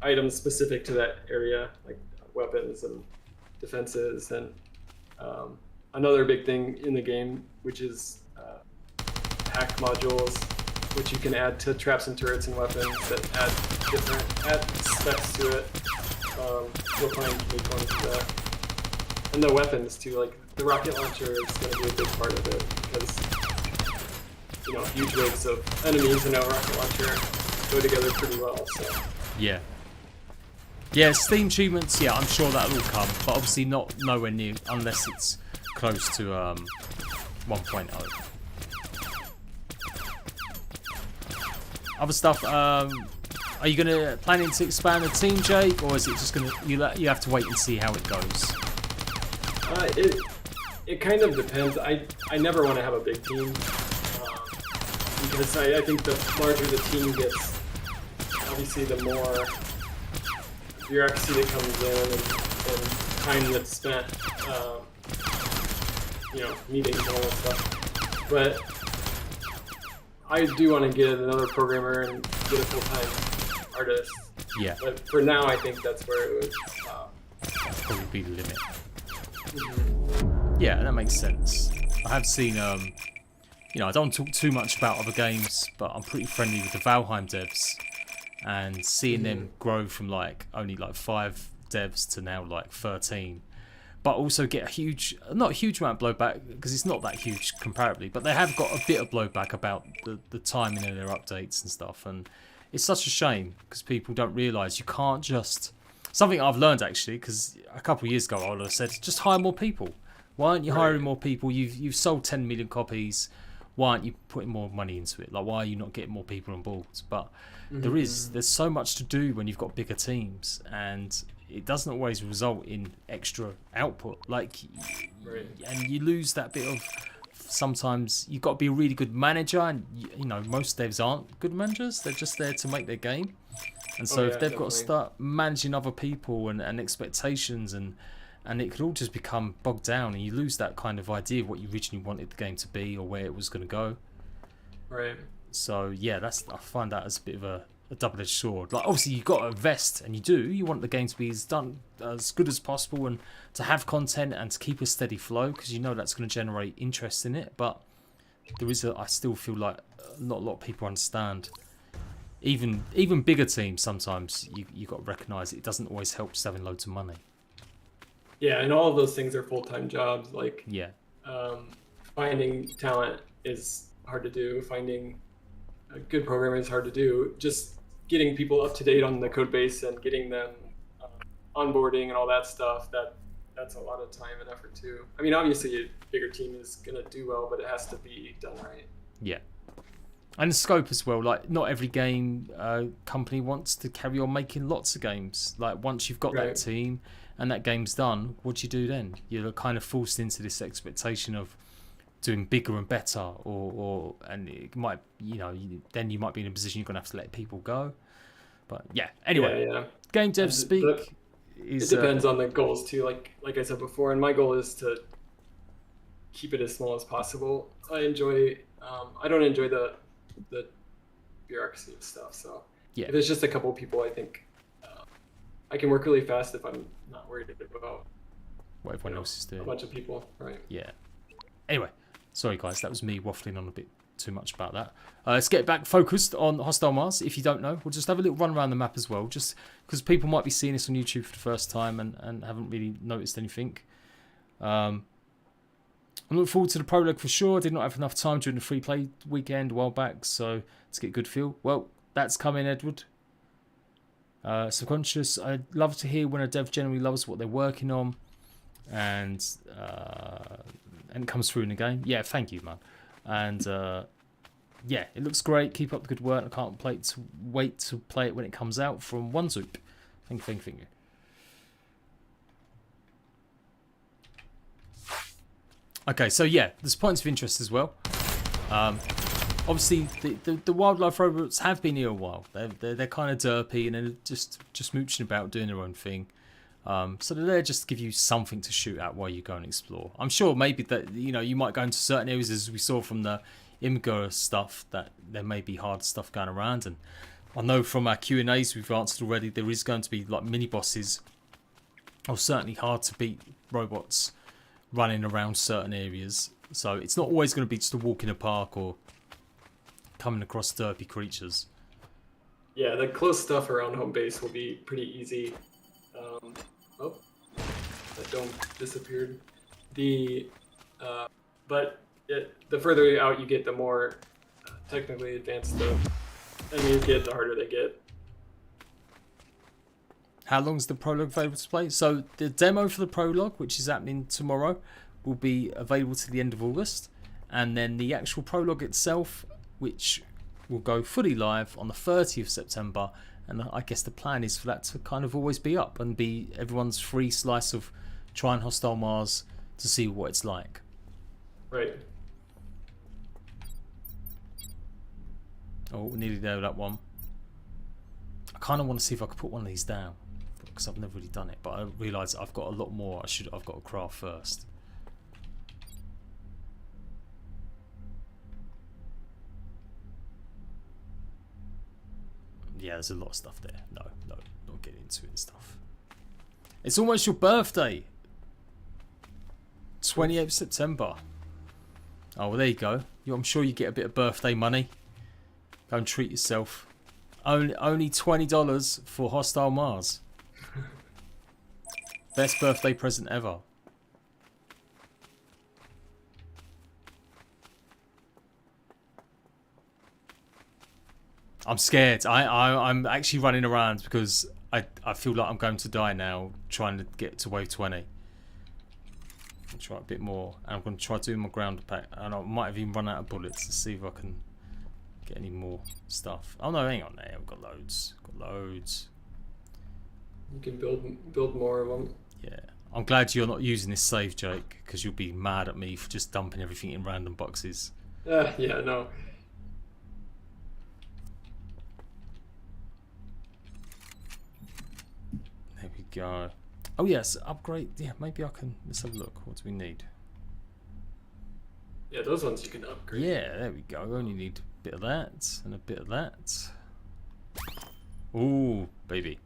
items specific to that area, like weapons and defenses, and another big thing in the game, which is hack modules, which you can add to traps and turrets and weapons that add specs to it. You'll find unique ones for that. And the weapons too, like the rocket launcher is going to be a big part of it, because huge waves of enemies and a rocket launcher go together pretty well. So Steam achievements, I'm sure that'll all come, but obviously nowhere near unless it's close to 1.0. Other stuff, are you planning to expand the team, Jake, or is it just you have to wait and see how it goes? It kind of depends. I never want to have a big team, because I think the larger the team gets, obviously the more bureaucracy that comes in and time that's spent, meetings and all that stuff. But I do want to get another programmer and get a full-time artist. Yeah, But for now, I think that's where it would probably be the limit. Mhm. Yeah, that makes sense. I have seen, you know, I don't talk too much about other games, but I'm pretty friendly with the Valheim devs, and seeing them grow from like only like 5 devs to now like 13, but also get a huge, not a huge amount of blowback because it's not that huge comparably, but they have got a bit of blowback about the timing of their updates and stuff, and it's such a shame because people don't realise you can't just. Something I've learned actually, because a couple of years ago I would have said, just hire more people. Why aren't you hiring more people? You've sold 10 million copies. Why aren't you putting more money into it? Like, why are you not getting more people on board? But there's so much to do when you've got bigger teams, and it doesn't always result in extra output. Like, and you lose that bit of. Sometimes you've got to be a really good manager, and you know most devs aren't good managers. They're just there to make their game. And so if they've got to start managing other people and expectations, and it could all just become bogged down, and you lose that kind of idea of what you originally wanted the game to be or where it was going to go. Right. So yeah, I find that as a bit of a double-edged sword. Like, obviously you've got to invest, and you want the game to be as good as possible, and to have content and to keep a steady flow, because you know that's going to generate interest in it. But I still feel like not a lot of people understand. Even bigger teams, sometimes you got to recognise it doesn't always help just having loads of money. Yeah, and all of those things are full-time jobs. Like, finding talent is hard to do. Finding a good programmer is hard to do. Just getting people up to date on the code base and getting them onboarding and all that stuff, that's a lot of time and effort too. I mean, obviously a bigger team is gonna do well, but it has to be done right. Yeah. And the scope as well, like not every game company wants to carry on making lots of games. Like once you've got that team and that game's done, what do you do then? You're kind of forced into this expectation of doing bigger and better, and it might, then you might be in a position you're gonna have to let people go. But yeah, anyway, game dev speak. It depends on the goals too. Like I said before, and my goal is to keep it as small as possible. I don't enjoy the bureaucracy of stuff. So if it's just a couple of people, I think I can work really fast if I'm not worried about what everyone else is doing. A bunch of people, right? Yeah. Anyway, sorry guys, that was me waffling on a bit too much about that. Let's get back focused on Hostile Mars. If you don't know, we'll just have a little run around the map as well, just because people might be seeing this on YouTube for the first time and haven't really noticed anything. I'm looking forward to the prologue for sure. I did not have enough time during the free play weekend a while back, so to get a good feel. Well, that's coming, Edward. Subconscious, I'd love to hear when a dev generally loves what they're working on and it comes through in the game. Yeah, thank you, man. And yeah, it looks great. Keep up the good work. I can't wait to play it when it comes out from OneZoop. Thank you. Okay, so yeah, there's points of interest as well. Obviously, the wildlife robots have been here a while. They're kind of derpy and they're just mooching about, doing their own thing. So they're there just to give you something to shoot at while you go and explore. I'm sure maybe that you might go into certain areas, as we saw from the Imgur stuff, that there may be hard stuff going around. And I know from our Q&As we've answered already, there is going to be like mini bosses, or certainly hard to beat robots running around certain areas. So it's not always going to be just a walk in a park or coming across derpy creatures. Yeah, the close stuff around home base will be pretty easy. Oh, that dome disappeared. But the further out you get, the more technically advanced the enemies get, the harder they get. How long is the prologue available to play? So the demo for the prologue, which is happening tomorrow, will be available to the end of August, and then the actual prologue itself, which will go fully live on the 30th of September. And I guess the plan is for that to kind of always be up and be everyone's free slice of trying Hostile Mars to see what it's like. Right. Oh, nearly there with that one. I kind of want to see if I could put one of these down, because I've never really done it, but I realise I've got a lot more I've got to craft first. Yeah, there's a lot of stuff there. No, not getting into it and stuff. It's almost your birthday. 28th September. Oh, well, there you go. I'm sure you get a bit of birthday money. Go and treat yourself. Only $20 for Hostile Mars. Best birthday present ever. I'm scared. I'm actually running around because I feel like I'm going to die now trying to get to wave 20. I'll try a bit more. And I'm going to try doing my ground pack. And I might have even run out of bullets to see if I can get any more stuff. Oh no, hang on there. I've got loads. You can build more of them. Yeah. I'm glad you're not using this save, Jake, because you'll be mad at me for just dumping everything in random boxes. Yeah, no. There we go. Oh yes, upgrade. Yeah, maybe I can. Let's have a look. What do we need? Yeah, those ones you can upgrade. Yeah, there we go. We only need a bit of that and a bit of that. Ooh, baby.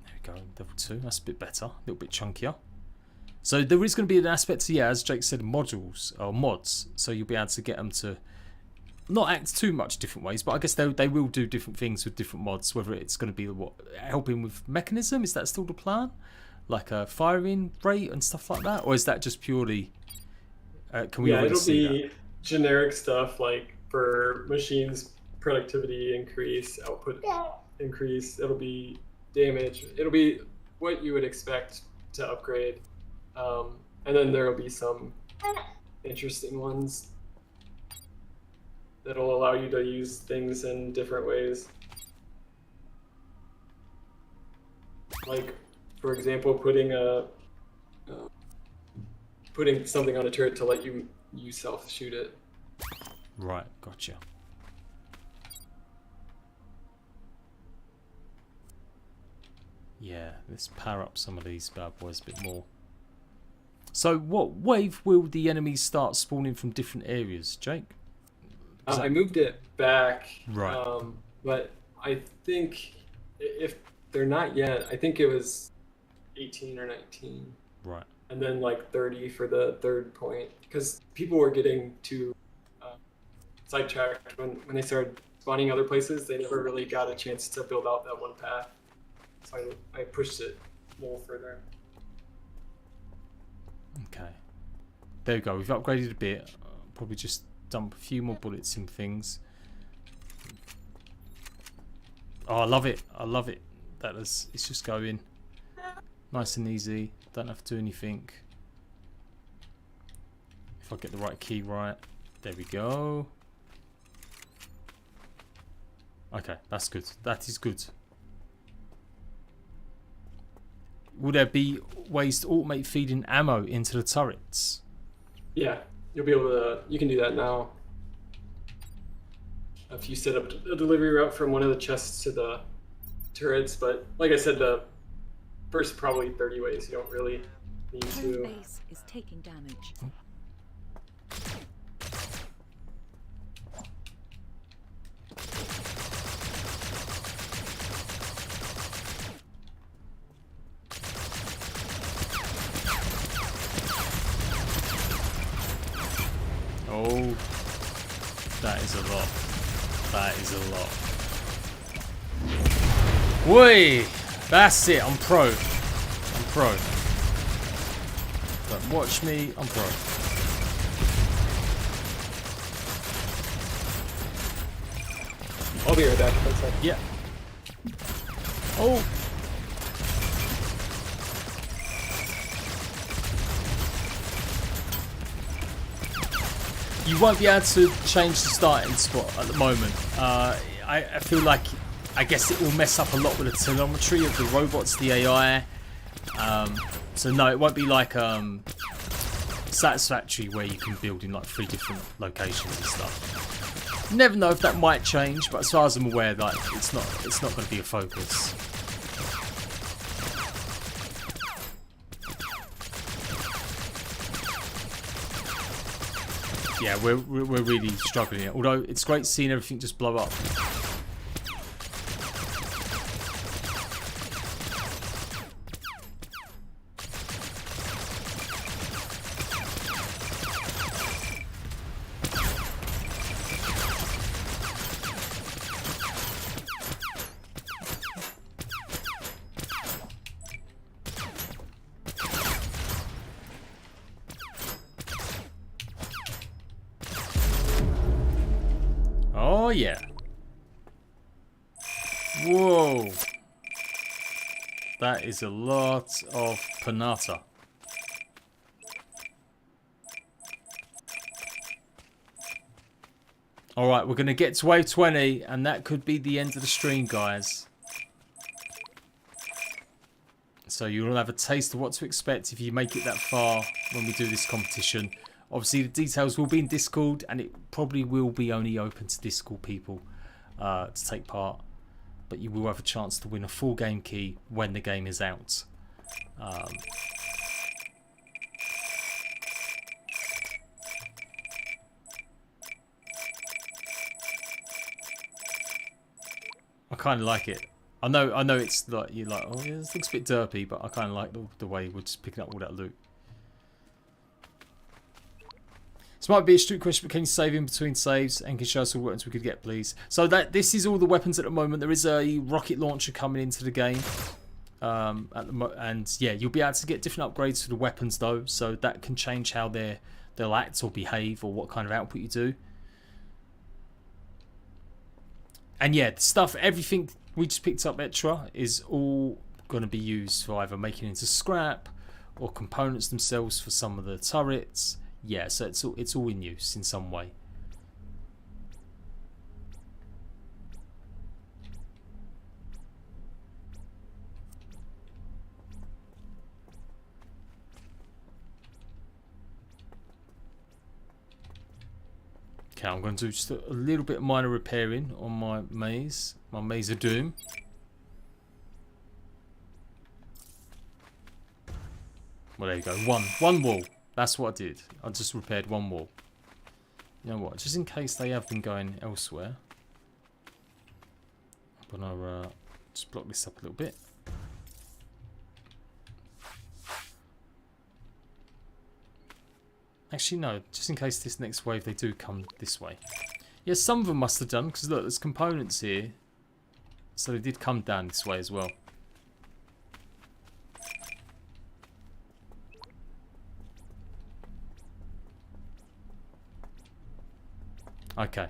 There we go. Level 2. That's a bit better. A little bit chunkier. So there is going to be an aspect to, yeah, as Jake said, modules or mods. So you'll be able to get them to not act too much different ways, but I guess they will do different things with different mods. Whether it's going to be helping with mechanism, is that still the plan? Like a firing rate and stuff like that, or is that just purely? Can we? Yeah, already it'll see be that? generic stuff like for machines productivity increase, output increase. It'll be damage. It'll be what you would expect to upgrade, and then there will be some interesting ones that'll allow you to use things in different ways. Like, for example, putting something on a turret to let you self shoot it. Right, gotcha. Yeah, let's power up some of these bad boys a bit more. So, what wave will the enemies start spawning from different areas, Jake? I moved it back, Right. but I think if they're not yet, I think it was 18 or 19. Right. And then like 30 for the third point, because people were getting too sidetracked when they started spawning other places. They never really got a chance to build out that one path, so I pushed it a little further. Okay. There we go. We've upgraded a bit. Probably just dump a few more bullets in things. Oh, I love it. I love it. It's just going nice and easy. Don't have to do anything. If I get the right key right. There we go. Okay, that's good. That is good. Will there be ways to automate feeding ammo into the turrets? Yeah, you'll be able to. You can do that now. If you set up a delivery route from one of the chests to the turrets, but like I said, the first probably 30 ways you don't really need Home to. base is taking damage. Oh, that is a lot. That is a lot. Whey! That's it. I'm pro. I'm pro. Don't watch me. I'm pro. I'll be right back. 1 second. Yeah. Oh. You won't be able to change the starting spot at the moment. I feel like, I guess it will mess up a lot with the telemetry of the robots, the AI. So no, it won't be like Satisfactory where you can build in like 3 different locations and stuff. Never know if that might change, but as far as I'm aware, like it's not going to be a focus. Yeah, we're really struggling here. Although it's great seeing everything just blow up. Oh yeah. Whoa. That is a lot of panata. Alright, we're going to get to wave 20 and that could be the end of the stream, guys. So you'll have a taste of what to expect if you make it that far when we do this competition. Obviously, the details will be in Discord, and it probably will be only open to Discord people to take part. But you will have a chance to win a full game key when the game is out. I kind of like it. I know it's like you're like, oh yeah, this looks a bit derpy, but I kind of like the way we're just picking up all that loot. This might be a stupid question, but can you save in between saves and can show us all weapons we could get, please? So this is all the weapons at the moment. There is a rocket launcher coming into the game, and yeah, you'll be able to get different upgrades to the weapons though, so that can change how they'll act or behave or what kind of output you do. And yeah, the stuff, everything we just picked up extra is all going to be used for either making into scrap or components themselves for some of the turrets. Yeah, so it's all in use in some way. Okay, I'm going to do just a little bit of minor repairing on my maze of doom. Well, there you go. One wall. That's what I did. I just repaired one wall. You know what? Just in case they have been going elsewhere, I'm gonna just block this up a little bit. Actually, no. Just in case this next wave they do come this way. Yeah, some of them must have done because look, there's components here, so they did come down this way as well. Okay,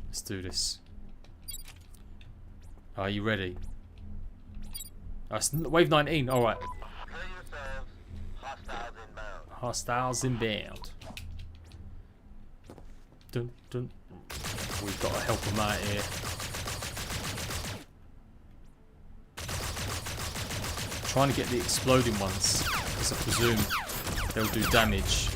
let's do this. Are you ready? Wave 19, alright. Hostiles inbound. Dun, dun. We've got to help them out here. Trying to get the exploding ones, because I presume they'll do damage.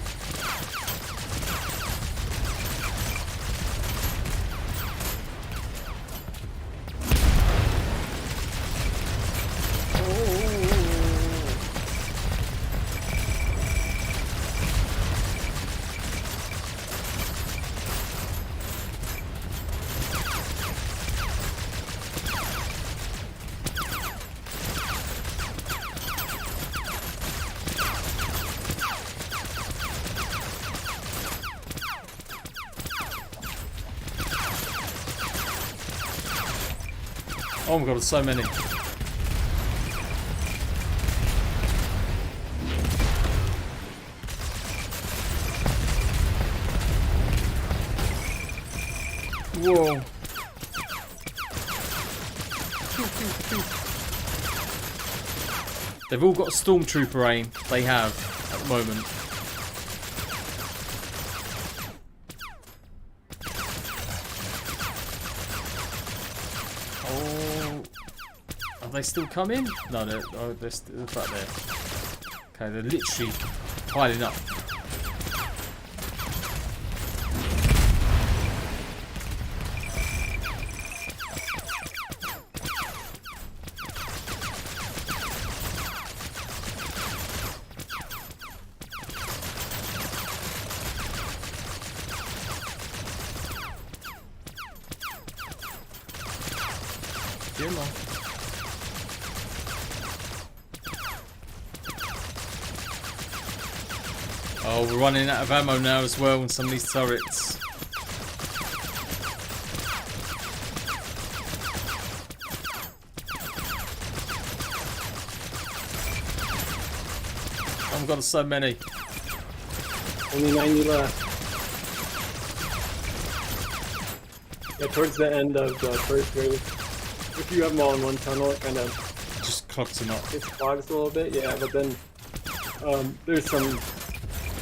Oh my god, there's so many. Whoa. They've all got stormtrooper aim. They have at the moment. Are they still coming? No, they're still back there. Okay, they're literally piling up. Oh, we're running out of ammo now as well on some of these turrets. I've got so many. Only 90 left. Yeah, towards the end of the first wave, if you have them all in one tunnel, it kind of Just clogs them up. it clogs a little bit. Yeah, but then there's some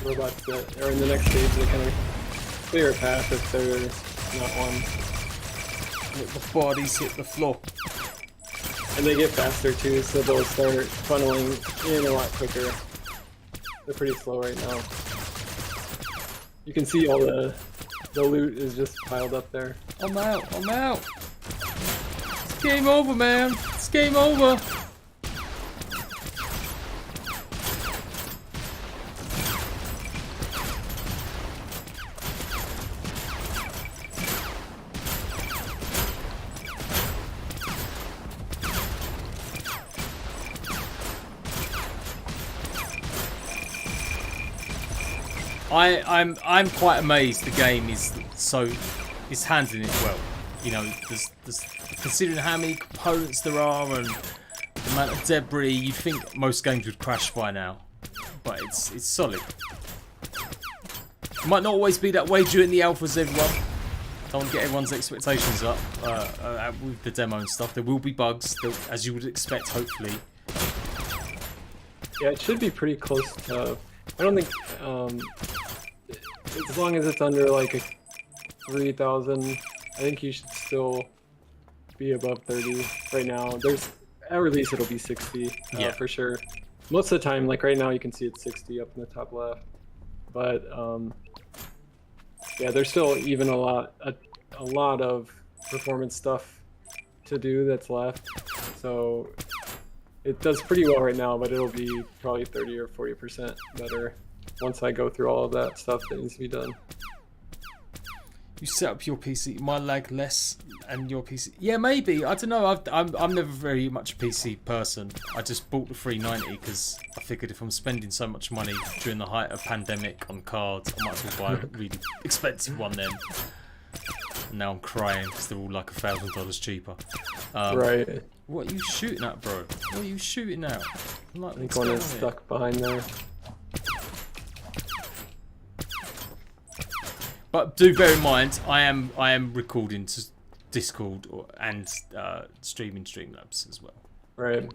robots that are in the next stage that kind of clear a path if they're not one. Let the bodies hit the floor. And they get faster too, so they'll start funneling in a lot quicker. They're pretty slow right now. You can see all the loot is just piled up there. I'm out. I'm out. It's game over, man. It's game over. I'm quite amazed the game is handling it well. You know, there's considering how many components there are and the amount of debris, you'd think most games would crash by now, but it's solid. It might not always be that way during the alphas, everyone. Don't want to get everyone's expectations up with the demo and stuff. There will be bugs, as you would expect, hopefully. Yeah, it should be pretty close to. I don't think as long as it's under like a 3,000, I think you should still be above 30 right now. There's at release it'll be 60 yeah, for sure. Most of the time, like right now, you can see it's 60 up in the top left, but yeah, there's still even a lot of performance stuff to do that's left. So it does pretty well right now, but it'll be probably 30 or 40% better once I go through all of that stuff that needs to be done. You set up your PC, my lag less, and your PC. Yeah, maybe. I don't know. I'm never very much a PC person. I just bought the 390 because I figured if I'm spending so much money during the height of pandemic on cards, I might as well buy a really expensive one then. And now I'm crying because they're all like $1,000 cheaper. Right. What are you shooting at, bro? What are you shooting at? Like, I think one is stuck behind there. But do bear in mind, I am recording to Discord and streaming Streamlabs as well, Right.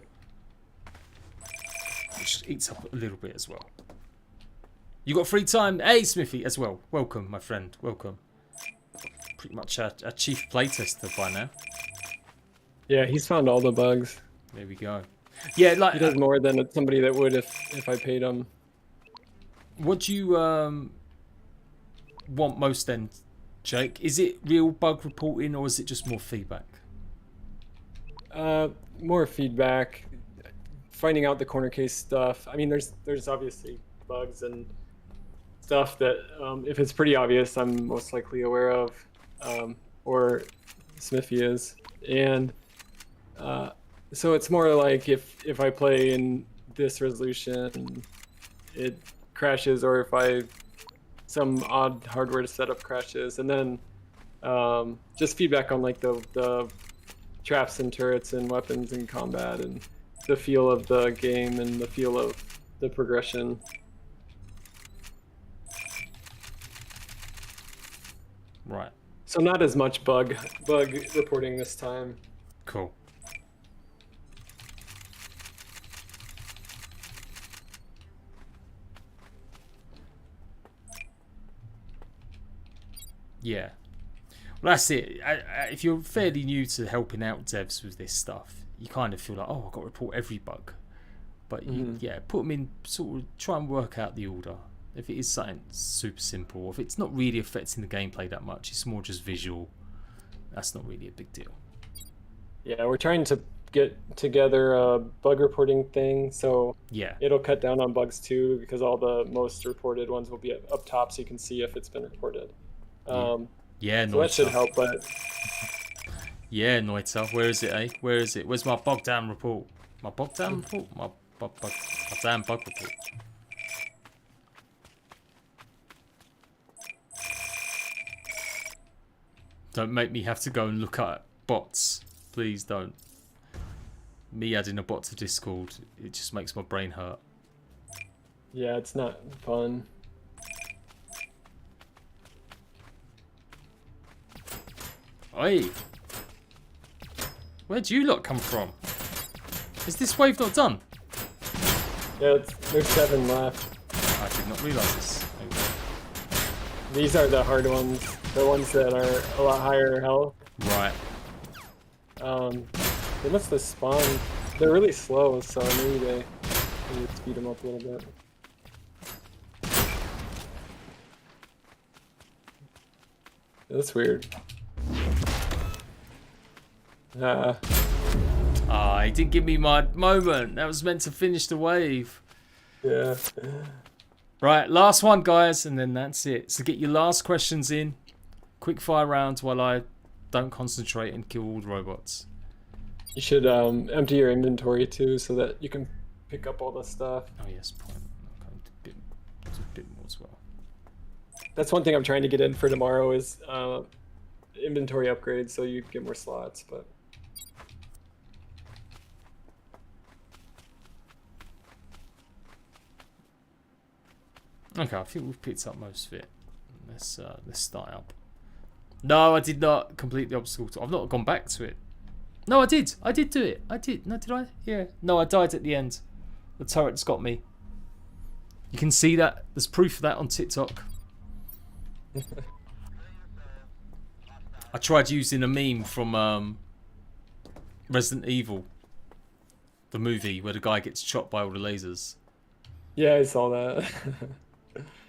which eats up a little bit as well. You got free time? Hey, Smithy, as well. Welcome, my friend. Welcome. Pretty much our chief playtester by now. Yeah, he's found all the bugs. There we go. Yeah, like He does more than somebody that would if I paid him. what do you want most then, Jake? Is it real bug reporting or is it just more feedback? More feedback, finding out the corner case stuff. I mean, there's obviously bugs and stuff that if it's pretty obvious, I'm most likely aware of, or Smithy is, and so it's more like if I play in this resolution, it crashes, or if some odd hardware setup crashes, and then just feedback on like the traps and turrets and weapons and combat and the feel of the game and the feel of the progression. Right. So not as much bug reporting this time. Cool. Yeah. Well, that's it. If you're fairly new to helping out devs with this stuff, you kind of feel like, oh, I've got to report every bug. But yeah, put them in, sort of try and work out the order. If it is something super simple, or if it's not really affecting the gameplay that much, it's more just visual, that's not really a big deal. Yeah, we're trying to get together a bug reporting thing, so yeah, it'll cut down on bugs too, because all the most reported ones will be up top, so you can see if it's been reported. Yeah, so that should help, but yeah, Noita, where is it, eh? Where is it? Where's my bog down report? My bog down report? My damn bug report. Don't make me have to go and look at bots. Please don't. Me adding a bot to Discord, it just makes my brain hurt. Yeah, it's not fun. Oi! Where'd you lot come from? Is this wave not done? Yeah, there's 7 left. I did not realise this. These are the hard ones. The ones that are a lot higher health. Right. They must have spawned. They're really slow, so maybe they need to speed them up a little bit. That's weird. He didn't give me my moment. That was meant to finish the wave. Yeah. Right, last one, guys, and then that's it. So get your last questions in. Quick fire rounds while I don't concentrate and kill all the robots. You should empty your inventory too, so that you can pick up all the stuff. Oh yes, point. Okay, a bit more as well. That's one thing I'm trying to get in for tomorrow is inventory upgrades, so you get more slots. But okay, I think we've picked up most of it. Let's start up. No, I did not complete the obstacle. I've not gone back to it. No, I did. I did do it. I did. No, did I? Yeah. No, I died at the end. The turret's got me. You can see that. There's proof of that on TikTok. I tried using a meme from Resident Evil, the movie where the guy gets shot by all the lasers. yeah, I saw that.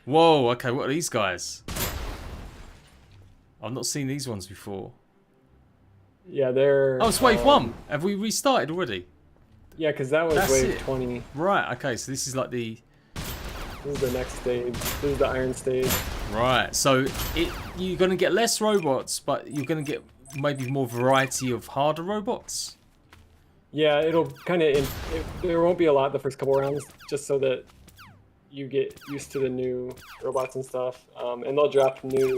Whoa, okay, what are these guys? I've not seen these ones before. Yeah, they're. Oh, it's wave 1. Have we restarted already? Yeah, because that was That's wave it. 20. Right, okay, so this is like the... This is the next stage. This is the iron stage. Right, so you're going to get less robots, but you're going to get maybe more variety of harder robots? Yeah, it'll kind of. There won't be a lot the first couple rounds, just so that you get used to the new robots and stuff. And they'll drop new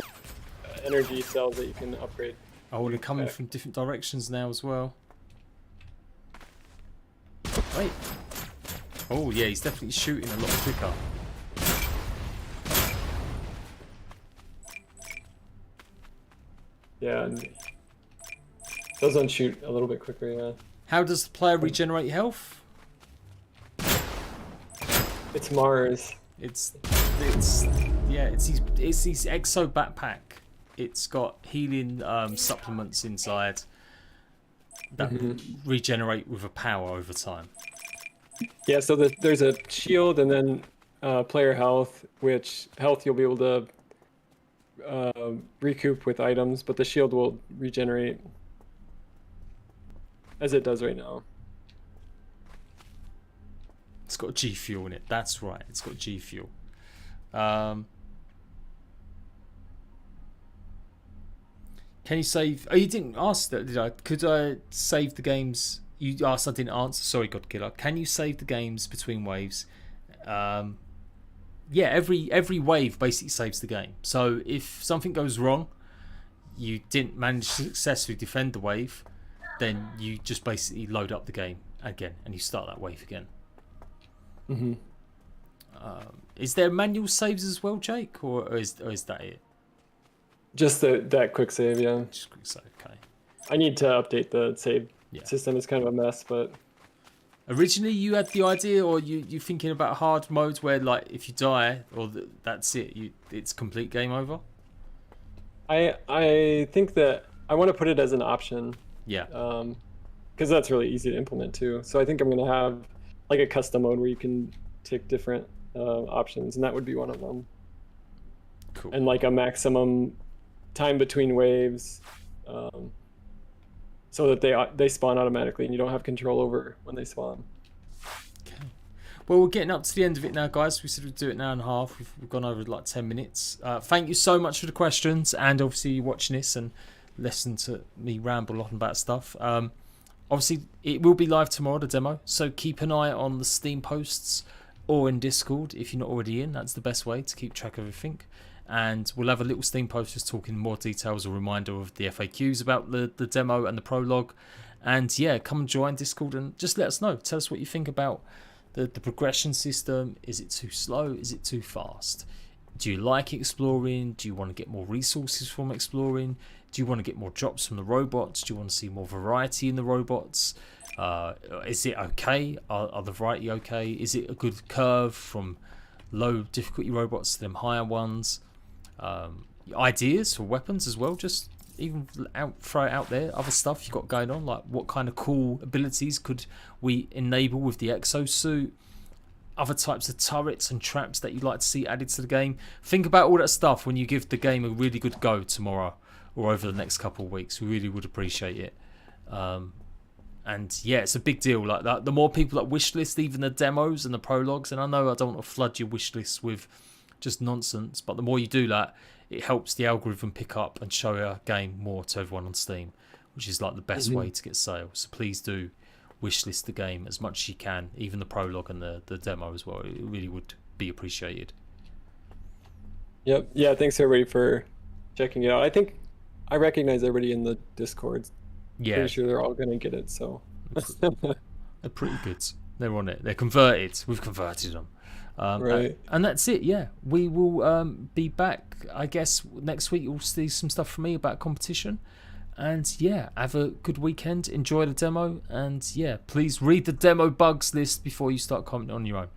energy cells that you can upgrade. Oh, they're coming from different directions now as well. Wait. Oh, yeah, he's definitely shooting a lot quicker. Yeah, and those ones shoot a little bit quicker, yeah. How does the player regenerate health? It's Mars. It's his exo backpack. It's got healing supplements inside that regenerate with a power over time. Yeah, so there's a shield and then player health, which health you'll be able to recoup with items, but the shield will regenerate as it does right now. It's got G fuel in it. That's right. It's got G fuel. Can you save? Oh, you didn't ask that, did I? Could I save the games? You asked, I didn't answer. Sorry, Godkiller. Can you save the games between waves? Yeah, every wave basically saves the game. So if something goes wrong, you didn't manage to successfully defend the wave, then you just basically load up the game again and you start that wave again. Is there manual saves as well, Jake, or is that it? Just that quick save, yeah. Just quick save, okay. I need to update the save system. It's kind of a mess, but originally you had the idea, or you thinking about hard modes where, like, if you die, or that's it, it's complete game over? I think that I want to put it as an option. Yeah. Because that's really easy to implement too. So I think I'm gonna have like a custom mode where you can tick different options, and that would be one of them. Cool. And like a maximum time between waves, so that they spawn automatically and you don't have control over when they spawn. Okay. Well, we're getting up to the end of it now, guys. We said we'd do it an hour and a half. We've gone over like 10 minutes. Thank you so much for the questions, and obviously you watching this and listen to me ramble on about stuff. Obviously, it will be live tomorrow, the demo, so keep an eye on the Steam posts or in Discord if you're not already in. That's the best way to keep track of everything. and we'll have a little Steam post just talking more details, a reminder of the FAQs about the demo and the prologue. And yeah, come and join Discord and just let us know. Tell us what you think about the progression system. Is it too slow? Is it too fast? Do you like exploring? Do you want to get more resources from exploring? Do you want to get more drops from the robots? Do you want to see more variety in the robots? Is it okay? Are the variety okay? Is it a good curve from low difficulty robots to them higher ones? Ideas for weapons as well, just even throw it out there. Other stuff you've got going on, like what kind of cool abilities could we enable with the exosuit? Other types of turrets and traps that you'd like to see added to the game. Think about all that stuff when you give the game a really good go tomorrow or over the next couple of weeks. We really would appreciate it. And yeah, it's a big deal like that. The more people that wishlist even the demos and the prologues, and I know I don't want to flood your wishlist with just nonsense, but the more you do that, it helps the algorithm pick up and show our game more to everyone on Steam, which is like the best way to get sales. So please do wishlist the game as much as you can, even the prologue and the demo as well. It really would be appreciated. Yep. Yeah, thanks everybody for checking it out. I think I recognize everybody in the Discord. Yeah. Pretty sure they're all going to get it, so. They're pretty good. They're on it. They're converted. We've converted them. Right. And that's it, yeah. We will be back, I guess, next week. You'll see some stuff from me about competition. And yeah, have a good weekend. Enjoy the demo. And yeah, please read the demo bugs list before you start commenting on your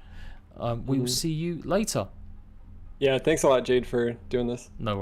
own. We will see you later. Yeah, thanks a lot, Jade, for doing this. No worries.